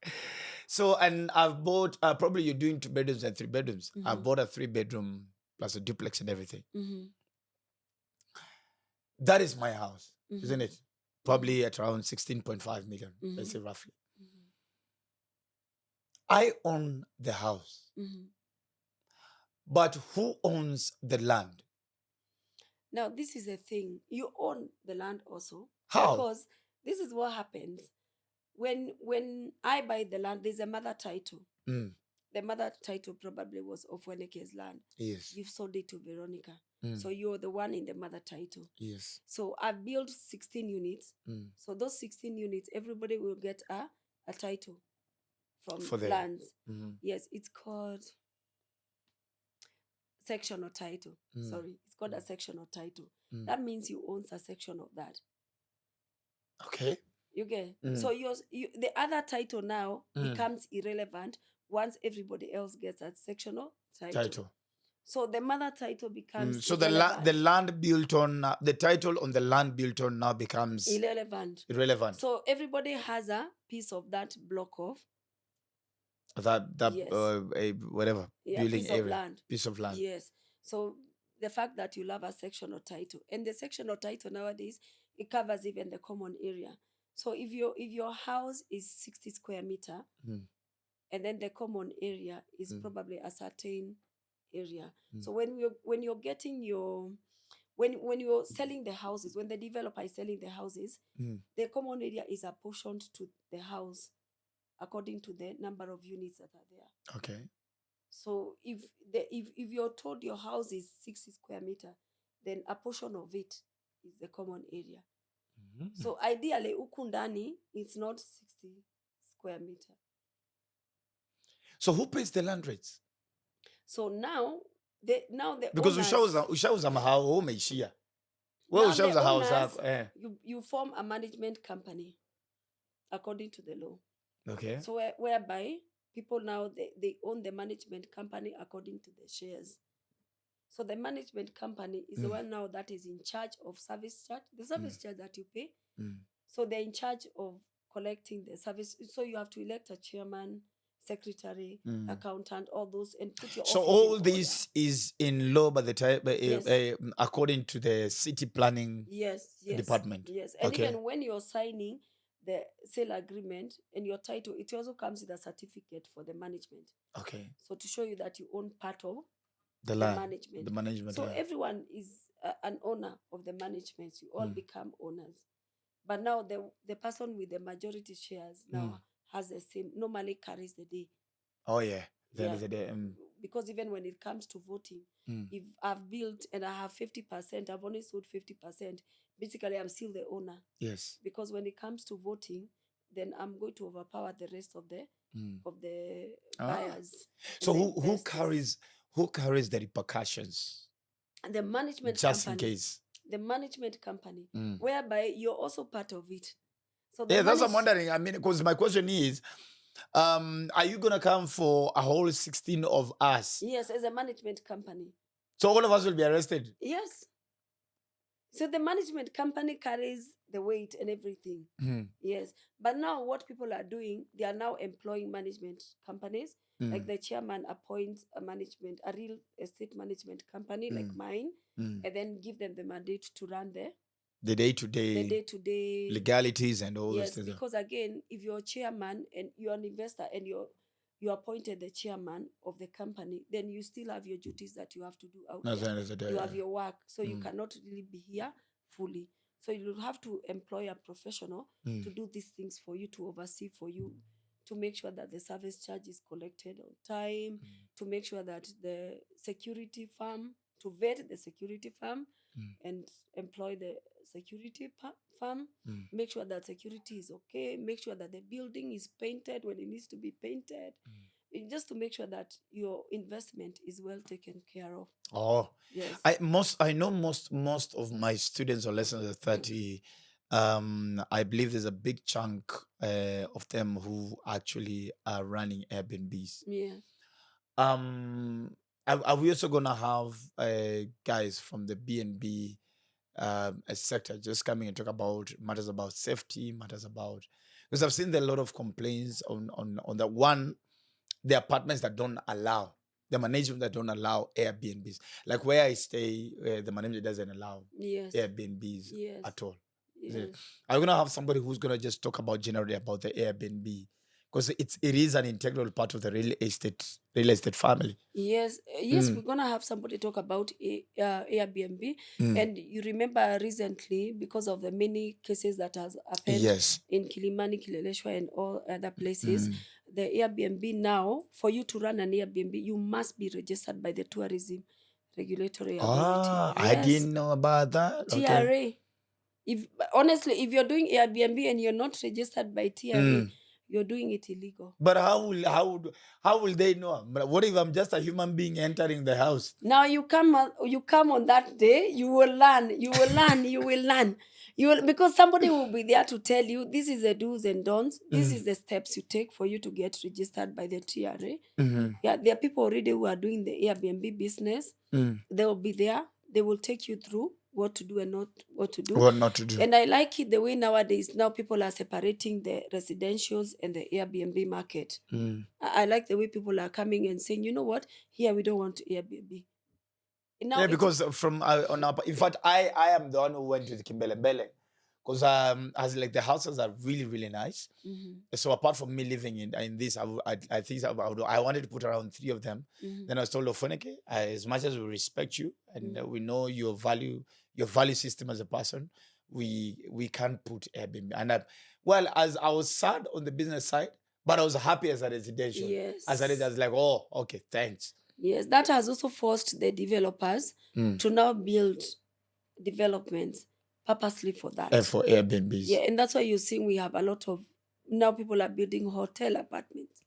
So, and I've bought, probably you're doing 2 bedrooms and 3 bedrooms. I've bought a 3-bedroom plus a duplex and everything. That is my house, isn't it? Probably at around 16.5 million, let's say roughly. I own the house. But who owns the land? Now, this is a thing. You own the land also. How? Because this is what happens. When I buy the land, there's a mother title. The mother title probably was Ofweneke's land. Yes. You've sold it to Veronicah. So you're the one in the mother title. Yes. So I've built 16 units. So those 16 units, everybody will get a title from lands. Yes, it's called sectional title. Sorry, it's called a sectional title. That means you own a section of that. Okay. You get so the other title now becomes irrelevant once everybody else gets a sectional title. So the mother title becomes so the land built on the title on the land built on now becomes irrelevant. So everybody has a piece of that block of that whatever building piece area, of land. Piece of land. Yes. So the fact that you have a sectional title, and the sectional title nowadays, it covers even the common area. So if your house is 60 square meter, and then the common area is probably a certain area. So when you're getting when you're selling the houses, when the developer is selling the houses, the common area is apportioned to the house according to the number of units that are there. Okay. So if you're told your house is 60 square meter, then a portion of it is the common area. So ideally, ukundani it's not 60 square meter. So who pays the land rates? So now the because ushauza mahao umeishia. Well, ushauza house you form a management company according to the law. Okay. So whereby people now they own the management company according to the shares. So the management company is the one now that is in charge of service charge, the service charge that you pay. So they're in charge of collecting the service. So you have to elect a chairman, secretary, accountant, all those, and put your office so all in this order. is in law by the time Yes. according to the city planning Yes. department. Yes. And even when you're signing the sale agreement and your title, it also comes with a certificate for the management. Okay. So to show you that you own part of the management. The management. So everyone is an owner of the management. You all become owners. But now the person with the majority shares now has the same, normally carries the day. Oh yeah. Yeah. The Because even when it comes to voting, if I've built and I have 50%, I've only sold 50%. Basically, I'm still the owner. yes. Because when it comes to voting, then I'm going to overpower the rest of the buyers. So and the who investors. carries the repercussions And the management just in company. case? The management company, whereby you're also part of it. So Yeah, that's what I'm wondering. I mean, because my question is, are you gonna come for a whole 16 of us? Yes, as a management company. So all of us will be arrested. Yes. So the management company carries the weight and everything. Yes. But now what people are doing, they are now employing management companies. Like the chairman appoints a real estate management company like mine, and then give them the mandate to run The day-to-day day-to-day legalities and all those yes, things. because again, if you're a chairman and you're an investor and you appointed the chairman of the company, then you still have your duties that you have to do out That's the there. end of the day, You have yeah. your work, so you cannot really be here fully. So you'll have to employ a professional to do these things for you, to oversee for you, to make sure that the service charge is collected on time, to make sure that the security firm, to vet the security firm and employ the security firm, make sure that security is okay, make sure that the building is painted when it needs to be painted, just to make sure that your investment is well taken care of. Oh, Yes. I know most of my students are less than 30. I believe there's a big chunk of them who actually are running Airbnbs. Yeah. Are we also gonna have guys from the B&B a sector just coming and talk about matters about safety, matters about, because I've seen there a lot of complaints on the one, the apartments that don't allow, the management that don't allow Airbnbs. Like where I stay, the management doesn't allow Yes. Airbnbs Yes. at all. Yes. Are we gonna have somebody who's gonna just talk about generally about the Airbnb? Because it is an integral part of the real estate family. Yes, we're gonna have somebody talk about Airbnb. And you remember recently, because of the many cases that has happened Yes. in Kilimani, Kileleshwa, and all other places, the Airbnb now, for you to run an Airbnb, you must be registered by the Tourism Regulatory Authority. I didn't know about that. Okay. TRA. If honestly, if you're doing Airbnb and you're not registered by TRA, you're doing it illegal. But how will they know? But what if I'm just a human being entering the house? Now you come on that day, you will learn, you will learn. You will, because somebody will be there to tell you this is the do's and don'ts. This is the steps you take for you to get registered by the TRA. Yeah, there are people already who are doing the Airbnb business. They will be there. They will take you through what to do and not what to do. What not to do. And I like it the way nowadays, now people are separating the residentials and the Airbnb market. I like the way people are coming and saying, you know what, here we don't want Airbnb. Now Yeah, because from on our, in fact, I am the one who went to the Kimbelembele, because as like the houses are really nice. So apart from me living in this, I think I wanted to put around 3 of them. Then I was told, Ofweneke, as much as we respect you and we know your value system as a person, we can't put Airbnb. And as I was sad on the business side, but I was happy as a residential. Yes. As a residential, I was like, oh, okay, thanks. Yes, that has also forced the developers to now build developments purposely for that. For Airbnbs. Yeah, and that's why you're seeing we have a lot of, now people are building hotel apartments.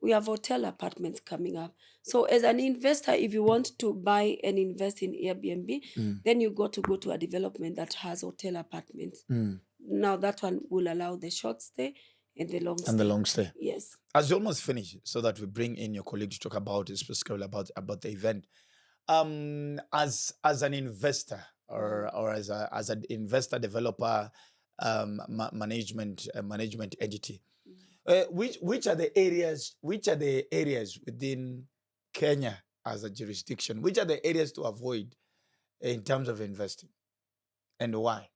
We have hotel apartments coming up. So as an investor, if you want to buy and invest in Airbnb, then you got to go to a development that has hotel apartments. Now that one will allow the short stay and the long stay. And the long stay. Yes. As you almost finish, so that we bring in your colleague to talk about specifically about the event. As an investor or as an investor developer management entity, which are the areas within Kenya as a jurisdiction, which are the areas to avoid in terms of investing, and why?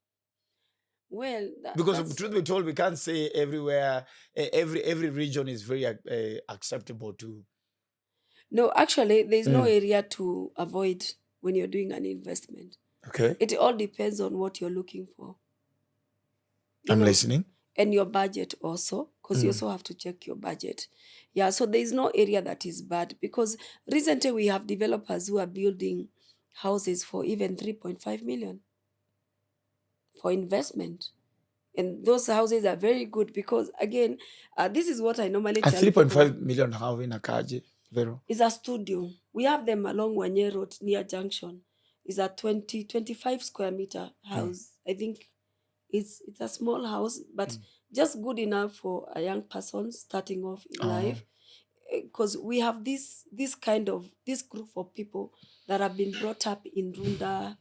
Well, because truth be told, we can't say everywhere, every region is very acceptable to. No, actually, there's no area to avoid when you're doing an investment. Okay. It all depends on what you're looking for. I'm listening. And your budget also, because you also have to check your budget. Yeah, so there is no area that is bad, because recently we have developers who are building houses for even 3.5 million for investment. And those houses are very good because, again, this is what I normally And tell people. 3.5 million how in a kaje, Vero? Is a studio. We have them along Wanye Road near Junction. It's a 25 square meter house. I think it's a small house, but just good enough for a young person starting off in life. Because we have this kind of this group of people that have been brought up in Runda,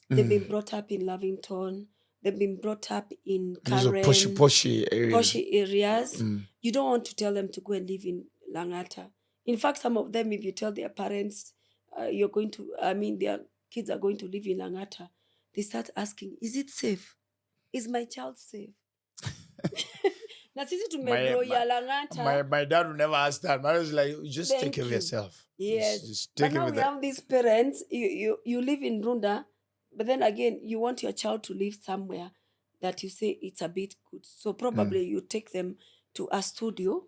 they've been brought up in Lavington, they've been brought up in These are Karen, poshy areas. poshy areas. You don't want to tell them to go and live in Langata. In fact, some of them, if you tell their parents, their kids are going to live in Langata, they start asking, is it safe? Is my child safe? Na sisi tumegrow ya Langata. My dad would never ask that. I was like, just take Thank care of you. yourself. Yes. Just But take care now of we that. have these parents, you live in Runda, but then again, you want your child to live somewhere that you say it's a bit good. So probably you take them to a studio,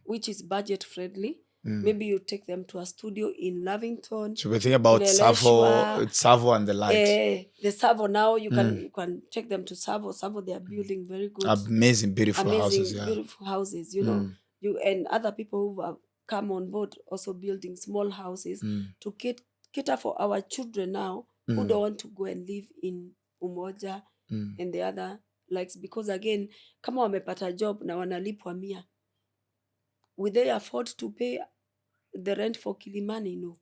which is budget friendly. Maybe you take them to a studio in Lavington. So we think about in Savo, Eleshwa. Savo and the likes. The Savo now, you can take them to Savo. Savo, they are building very good, Amazing, beautiful houses. amazing, Yeah. beautiful houses. You know, you and other people who have come on board also building small houses to cater for our children now who don't want to go and live in Umoja and the other likes, because again, kama wamepata job na wanalipwa 100, will they afford to pay the rent for Kilimani? No.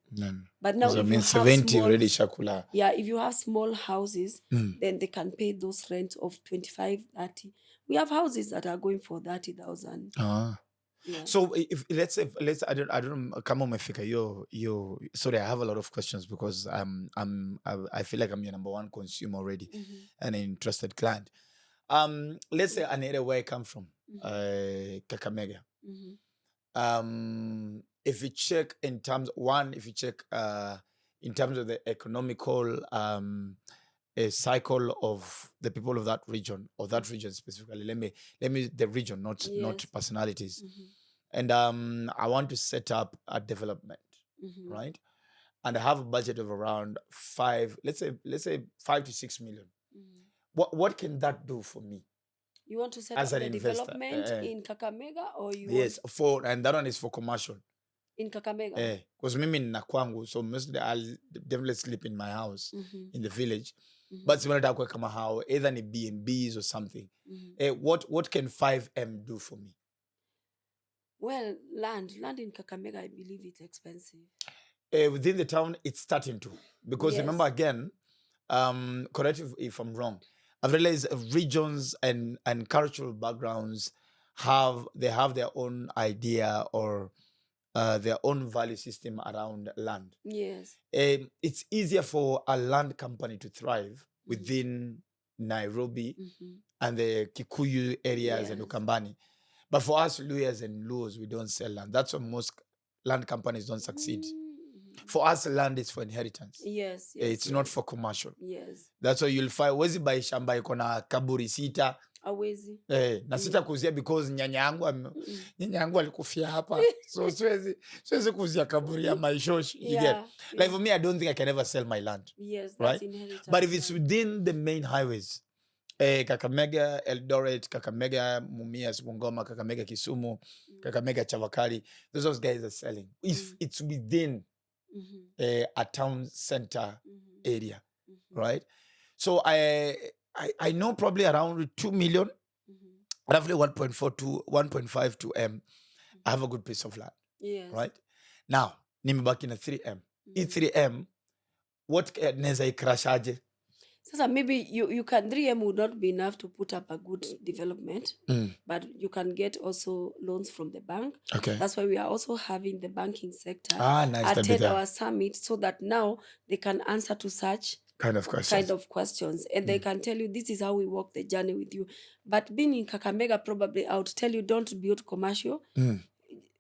But now Because I if mean, you have 70 small, already shakula. yeah, if you have small houses, then they can pay those rents of 25, 30. We have houses that are going for 30,000. Yeah. So if let's I don't come on my figure. You sorry, I have a lot of questions because I feel like I'm your number one consumer already and an interested client. Let's say an area where I come from, Kakamega. If you check in terms in terms of the economical a cycle of the people of that region, or that region specifically, let me the region, not Yes. personalities. And I want to set up a development, right? And I have a budget of around let's say 5 to 6 million. What can that do for me? You want to set As up an the investor, development in Kakamega, or you yes, want and that one is for commercial. in Kakamega? Because mimi nina kwangu, so mostly I'll definitely sleep in my house in the village. But simonataka kuweka kama hao, either ni B&Bs or something. What can 5M do for me? Well, land in Kakamega, I believe it's expensive. Within the town, it's starting to, because Yes. remember again, correct if I'm wrong, I've realized regions and cultural backgrounds have their own idea or their own value system around land. Yes. It's easier for a land company to thrive within Nairobi and the Kikuyu areas and Yes. Ukambani. But for us Luyas and Luos, we don't sell land. That's why most land companies don't succeed. For us, land is for inheritance. Yes. It's not for commercial. Yes. That's why you'll find wezi buy shamba iko na kaburi sita. Awezi. Na sita kuzia because nyanya yangu alikufia hapa. So siwezi kuzia kaburi ya maishoshi. You get? Like for me, I don't think I can ever sell my land. Yes, that's right? inheritance. But if it's within the main highways, Kakamega, Eldoret, Kakamega, Mumias, Bungoma, Kakamega, Kisumu, Kakamega, Chavakali, those guys are selling. If it's within a town center area, right? So I know probably around 2 million, roughly 1.4 to 1.5 to M. I have a good piece of land. Yes. Right? Now, nimebaki na 3M. E3M, what neza ikrashaje? Sasa maybe you can 3M would not be enough to put up a good development, but you can get also loans from the bank. Okay. That's why we are also having the banking sector Nice attend our summit, so that now they can answer to such kind of questions, and they can tell you this is how we walk the journey with you. But being in Kakamega, probably I would tell you don't build commercial.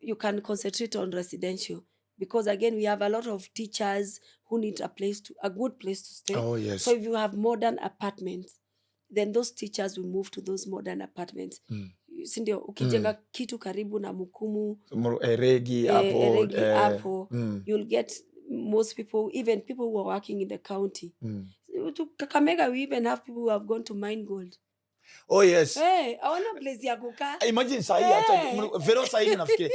You can concentrate on residential, because again we have a lot of teachers who need a good place to stay. Oh yes. So if you have modern apartments, then those teachers will move to those modern apartments. si ndio ukijenga kitu karibu na Mukumu, Regi hapo, you'll get most people, even people who are working in the county. To Kakamega, we even have people who have gone to mine gold. Oh yes. Hey, I want a place ya kukaa. Imagine sahi Vero sahi nafikiri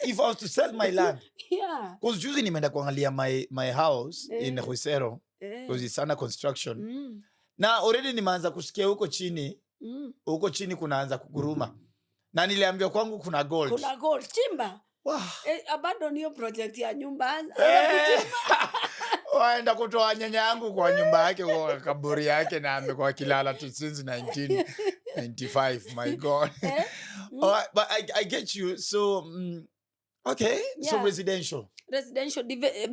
if I was to sell my land. Yeah. Because juzi nimeenda kuangalia my house in Huisero. Because it's under construction. Na already nimeanza kusikia huko chini. Huko chini kunaanza kuguruma. Na niliambiwa kwangu kuna gold. Kuna gold chimba. Wow. Abandon hiyo project ya nyumba. Waenda kutoa nyanya yangu kwa nyumba yake kwa kaburi yake na amekuwa kilala tu since 1995. My God. But I get you. So okay. Yeah. So residential.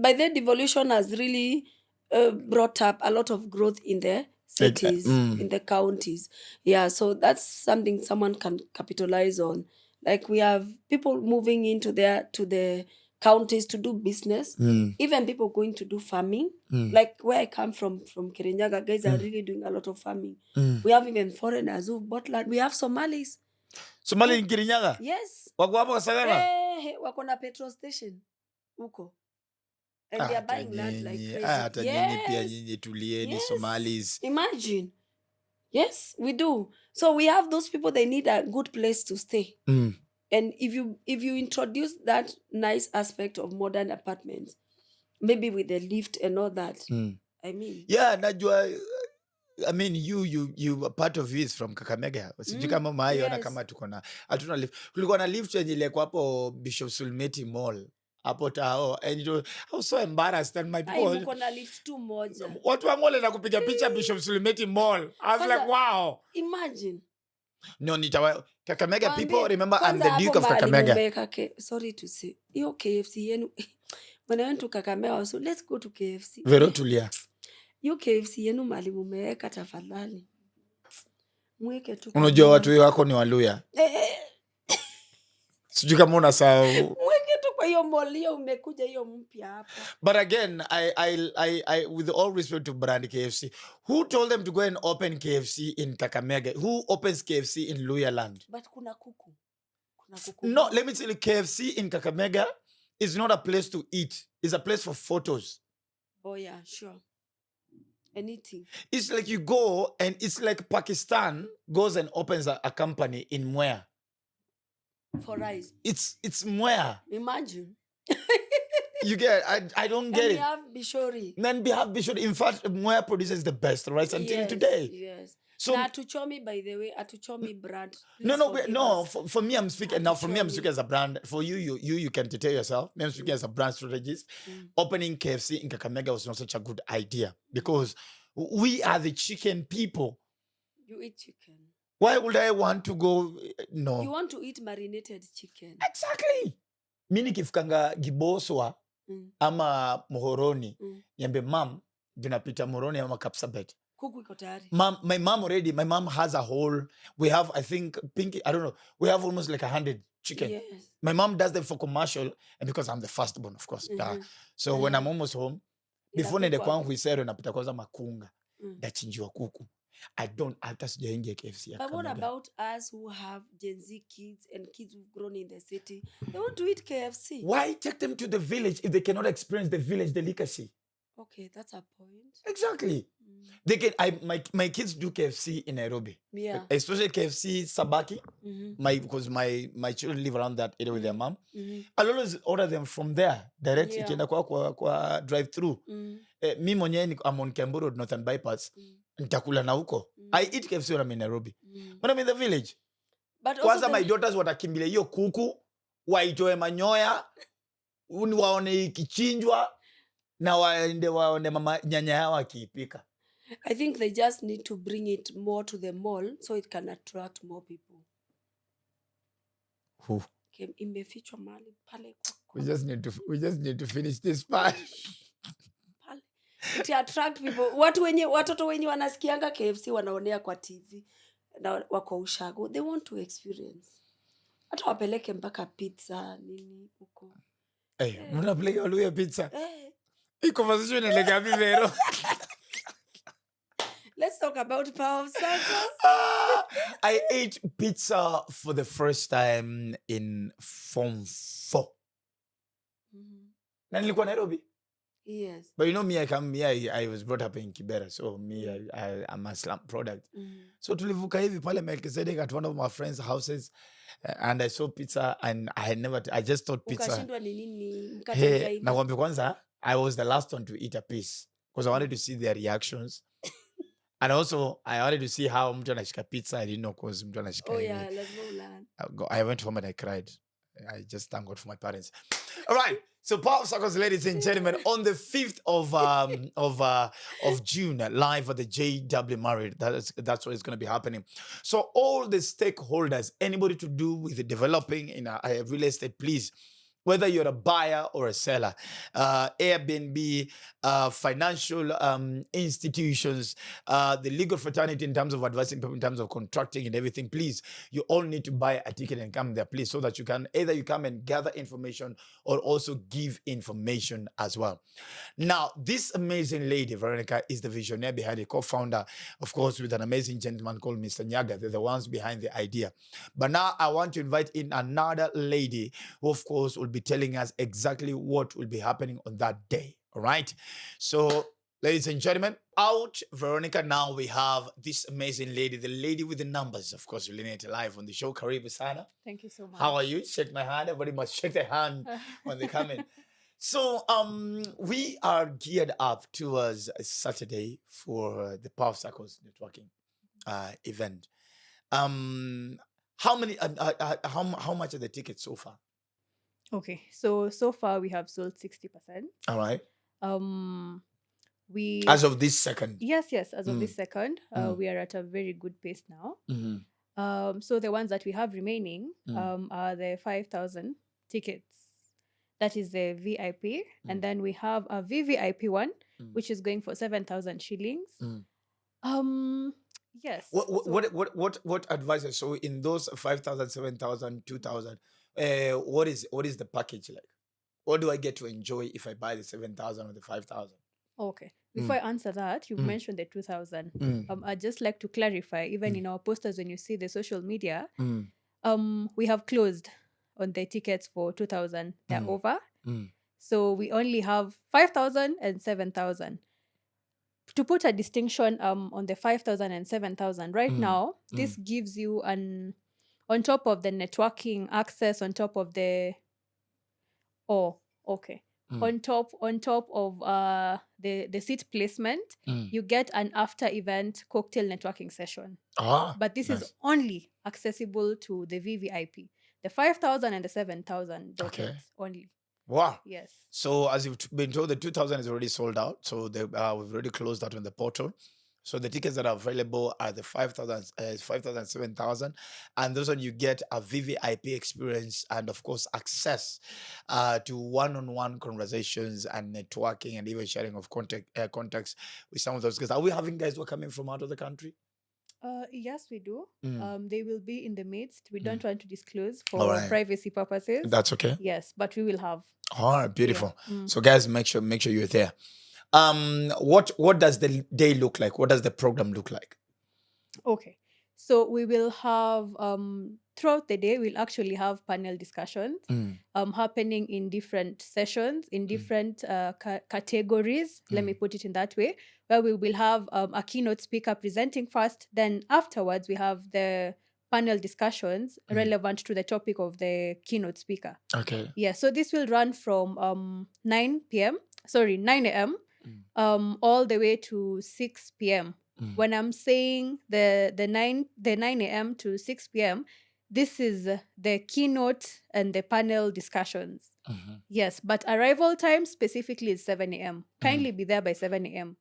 By then devolution has really brought up a lot of growth in the cities, in the counties. Yeah, so that's something someone can capitalize on. Like we have people moving into to the counties to do business, even people going to do farming. Like where I come from Kirinyaga, guys are really doing a lot of farming. We have even foreigners who bought land. We have Somalis. Somali in Kirinyaga? Yes. Wako hapo Kasagara? Wako na petrol station huko. And they are buying land like crazy. Hata nyinyi pia nyinyi tulieni Somalis. Imagine. Yes, we do. So we have those people, they need a good place to stay. And if you introduce that nice aspect of modern apartments, maybe with the lift and all that, I mean. Yeah, najua, I mean, you are part of it from Kakamega. Sijui kama maiona kama tuko na hatuna lift. Kulikuwa na lift yenye ilikuwa hapo Bishop Sulmeti Mall. Hapo tao, and I was so embarrassed and my people. Mko na lift tu moja. Watu wa mall na kupiga picha Bishop Sulmeti Mall. I was like, wow. Imagine. No, Kakamega people, remember I'm the Duke of Kakamega. Sorry to say. Hiyo KFC yenu. When I went to Kakamega, so let's go to KFC. Vero tulia. Hiyo KFC yenu mali mumeweka tafadhali. Mweke tu. Unajua watu wako ni Waluya. Sijui kama unasahau. Mweke tu kwa hiyo mall umekuja hiyo mpya hapa. But again, I with all respect to brand KFC, who told them to go and open KFC in Kakamega? Who opens KFC in Luya land? But kuna kuku. No, let me tell you, KFC in Kakamega is not a place to eat. It's a place for photos. Oh yeah, sure. Anything. It's like you go and it's like Pakistan goes and opens a company in Mwea. For rice. It's Mwea. Imagine. You get I don't get and it. We have Bishori. Then we have Bishori. In fact, Mwea produces the best rice until today. Yes. So Atuchomi, by the way, Atuchomi brand. No. For me, I'm speaking now. For me, I'm speaking as a brand. For you can tell yourself. Me, I'm speaking as a brand strategist. Opening KFC in Kakamega was not such a good idea because we are the chicken people. You eat chicken. Why would I want to go? No. You want to eat marinated chicken. Exactly. Mini kifukanga giboswa ama Muhoroni. Yambe mam, ginapita Muhoroni ama Kapsabet. Kuku iko tayari. My mom has a whole, we have, I think, Pinky, I don't know, we have almost like 100 chicken. Yes. My mom does them for commercial, and because I'm the firstborn, of course. So when I'm almost home, before nende kwangu Huisero napita kwanza makunga. Dachinjiwa kuku. I don't, hata sijaingia KFC. But what about us who have Gen Z kids and kids who've grown in the city? They want to eat KFC. Why take them to the village if they cannot experience the village delicacy? Okay, that's a point. Exactly. They can. My kids do KFC in Nairobi. Yeah. Especially KFC Sabaki. Because my children live around that area with their mom. I'll always order them from there directly. Kienda kwa drive through. Mi mwenyewe I'm on Kembu Road, Northern Bypass. Nitakula na huko. I eat KFC when I'm in Nairobi. When I'm in the village. But kwanza my daughters watakimbilia hiyo kuku, waitoe manyoya, waone ikichinjwa na waone mama nyanya yao akiipika. I think they just need to bring it more to the mall so it can attract more people. Who? Imefichwa mahali pale. We just need to finish this part. To attract people. Watoto wenye wanasikianga KFC wanaonea kwa TV na wako ushago. They want to experience. Hata wapeleke mpaka pizza nini huko. Mnapeleka Waluya pizza. Hii conversation inaelekea vipi Vero? Let's talk about power of circles. I ate pizza for the first time in Form 4. Na nilikuwa Nairobi. Yes. But you know me, I was brought up in Kibera. So me, I'm a slum product. So tulivuka hivi pale Melchizedek at one of my friends' houses, and I saw pizza, and I just thought pizza. Ukashindwa ni nini mkate Hey, ikaiva. nakwambia kwanza, I was the last one to eat a piece because I wanted to see their reactions. And also, I wanted to see how mtu anashika pizza. I didn't know because mtu anashika Oh hivi. yeah, lazima ulearn. I went home and I cried. I just thank God for my parents. All right. So, Power Circles, ladies and gentlemen, on the 5th of June, live at the JW Marriott. That's what is going to be happening. So, all the stakeholders, anybody to do with the developing in a real estate, please. Whether you're a buyer or a seller, Airbnb, financial institutions, the legal fraternity in terms of advising people in terms of contracting and everything, please, you all need to buy a ticket and come there, please, so that you can either you come and gather information or also give information as well. Now, this amazing lady, Veronicah, is the visionary behind it, co-founder, of course, with an amazing gentleman called Mr. Nyaga. They're the ones behind the idea. But now I want to invite in another lady who, of course, will be telling us exactly what will be happening on that day. All right. So, ladies and gentlemen, out Veronicah, now we have this amazing lady, the lady with the numbers. Of course, we'll it live on the show. Karibu Sana. Thank you so much. How are you? Shake my hand. Everybody must shake their hand when they come in. So we are geared up towards a Saturday for the Power Circles networking event. How many? How much are the tickets so far? Okay, so far we have sold 60%. All right. We As of this second. yes, as of this second, we are at a very good pace now. So the ones that we have remaining are the 5,000 tickets. That is the VIP, and then we have a VVIP one, which is going for 7,000 shillings. Yes. What advice? So in those 5,000, 7,000, 2,000, what is the package like? What do I get to enjoy if I buy the 7,000 or the 5,000? Okay. Before I answer that, you've mentioned the 2,000. I'd just like to clarify, even in our posters, when you see the social media, we have closed on the tickets for 2,000. They're over. So we only have 5,000 and 7,000. To put a distinction on the 5,000 and 7,000, right now, this gives you on top of the networking access, on top of the on top of the seat placement, you get an after event cocktail networking session. But this is only accessible to the VVIP. The 5,000 and the 7,000 don't get only. Wow. Yes. So as you've been told, the 2,000 is already sold out. So we've already closed that on the portal. So the tickets that are available are the 5,000, 5,000, 7,000. And those one you get a VVIP experience and, of course, access to one-on-one conversations and networking and even sharing of contacts with some of those guys. Are we having guys who are coming from out of the country? Yes, we do. They will be in the midst. We don't want to disclose for privacy purposes. That's okay. Yes, but we will have. All right, beautiful. So guys, make sure you're there. What does the day look like? What does the program look like? Okay. So we will have throughout the day we'll actually have panel discussions happening in different sessions, in different categories. Let me put it in that way, where we will have a keynote speaker presenting first, then afterwards we have the panel discussions relevant to the topic of the keynote speaker. Okay. Yeah, so this will run from 9 a.m. All the way to 6 p.m. When I'm saying the 9 a.m. to 6 p.m., this is the keynote and the panel discussions. Yes, but arrival time specifically is 7 a.m. Kindly be there by 7 a.m.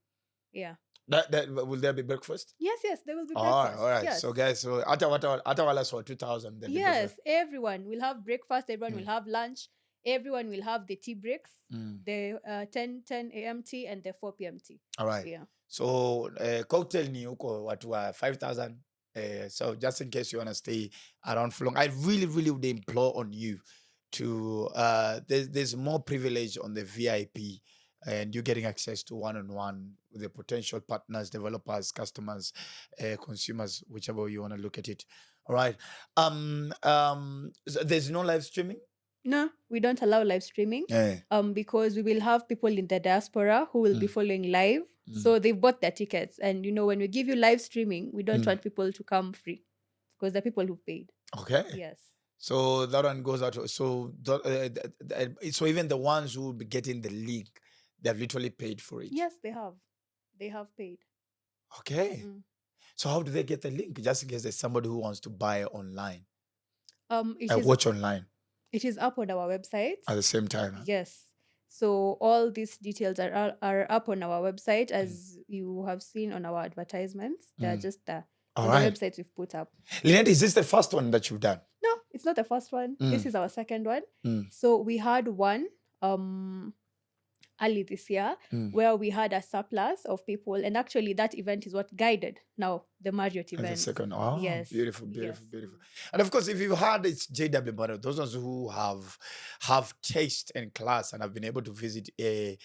Yeah. That will there be breakfast? Yes, there will be breakfast. All right. Yes. So guys, so Atawala for 2,000. Yes, everyone will have breakfast. Everyone will have lunch. Everyone will have the tea breaks, the 10 a.m. tea and the 4 p.m. tea. All right. Yeah. So cocktail ni uko watu wa 5,000. So just in case you want to stay around for long, I really would implore on you to there's more privilege on the VIP and you're getting access to one-on-one with the potential partners, developers, customers, consumers, whichever you want to look at it. All right. So there's no live streaming. No, we don't allow live streaming. Yeah. Because we will have people in the diaspora who will be following live. So they've bought their tickets. And when we give you live streaming, we don't want people to come free because the people who paid. Okay. Yes. So that one goes out. So so even the ones who will be getting the link, they've literally paid for it. Yes, they have. They have paid. Okay. So how do they get the link? Just in case there's somebody who wants to buy online. Watch online. It is up on our website. At the same time. Huh? Yes. So all these details are up on our website, as you have seen on our advertisements. They're just on the website we've put up. Lynette, is this the first one that you've done? No, it's not the first one. This is our second one. So we had one early this year where we had a surplus of people, and actually that event is what guided now the Marriott event. The second. Oh, yes. Beautiful. And of course, if you've had it's JW Marriott, those ones who have taste and class and have been able to visit a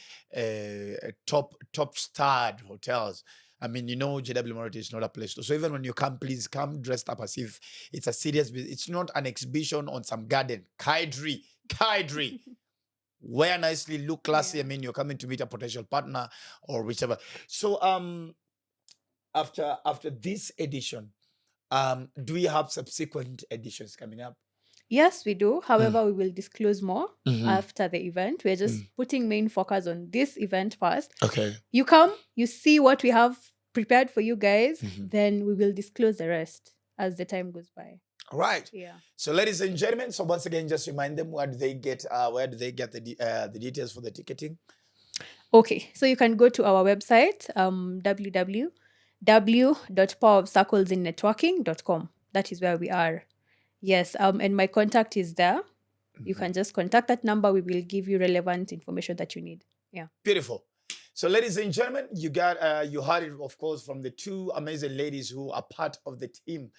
top starred hotels. I mean, JW Marriott is not a place to. So even when you come, please come dressed up as if it's a serious business. It's not an exhibition on some garden. Kaidri. Wear nicely, look classy. I mean, you're coming to meet a potential partner or whichever. So after this edition, do we have subsequent editions coming up? Yes, we do. However, we will disclose more after the event. We're just putting main focus on this event first. Okay. You come, you see what we have prepared for you guys, then we will disclose the rest as the time goes by. All right. Yeah. So, ladies and gentlemen, so once again, just remind them where do they get the details for the ticketing? Okay, so you can go to our website, www.powerofcirclesinnetworking.com. That is where we are. Yes, and my contact is there. You can just contact that number. We will give you relevant information that you need. Yeah. Beautiful. So, ladies and gentlemen, you heard it, of course, from the two amazing ladies who are part of the team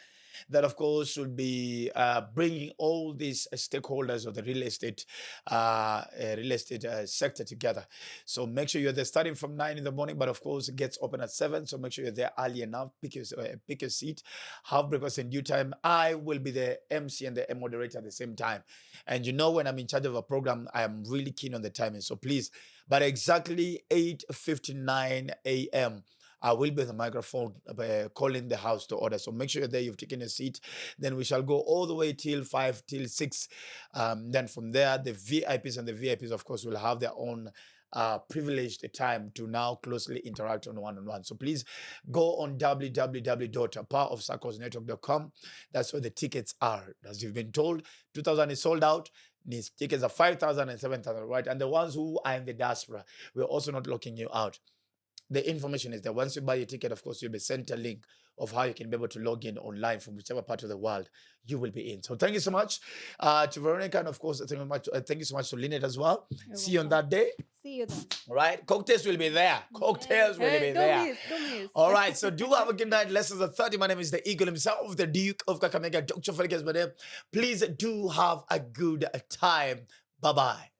that, of course, will be bringing all these stakeholders of the real estate sector together. So make sure you're there starting from 9 in the morning, but of course it gets open at 7. So make sure you're there early enough. Pick your seat, have breakfast in due time. I will be the MC and the moderator at the same time. And when I'm in charge of a program, I am really keen on the timing. So please, but exactly 8:59 a.m. I will be on the microphone calling the house to order. So make sure you're there, you've taken a seat. Then we shall go all the way till 5, till 6. Then from there, the VIPs and the VIPs, of course, will have their own privileged time to now closely interact on one-on-one. So please go on www.powerofcirclesnetwork.com. That's where the tickets are. As you've been told, 2,000 is sold out. These tickets are 5,000 and 7,000, right? And the ones who are in the diaspora, we're also not locking you out. The information is there. Once you buy your ticket, of course, you'll be sent a link of how you can be able to log in online from whichever part of the world you will be in. So thank you so much to Veronicah, and of course, thank you so much to Lynette as well. See you on that day. See you then. All right. Cocktails will be there. Cocktails will be there. Don't miss. All right. So do have a good night. Lessons of 30. My name is the Eagle himself, the Duke of Kakamega, Dr.Ofweneke. Please do have a good time. Bye-bye.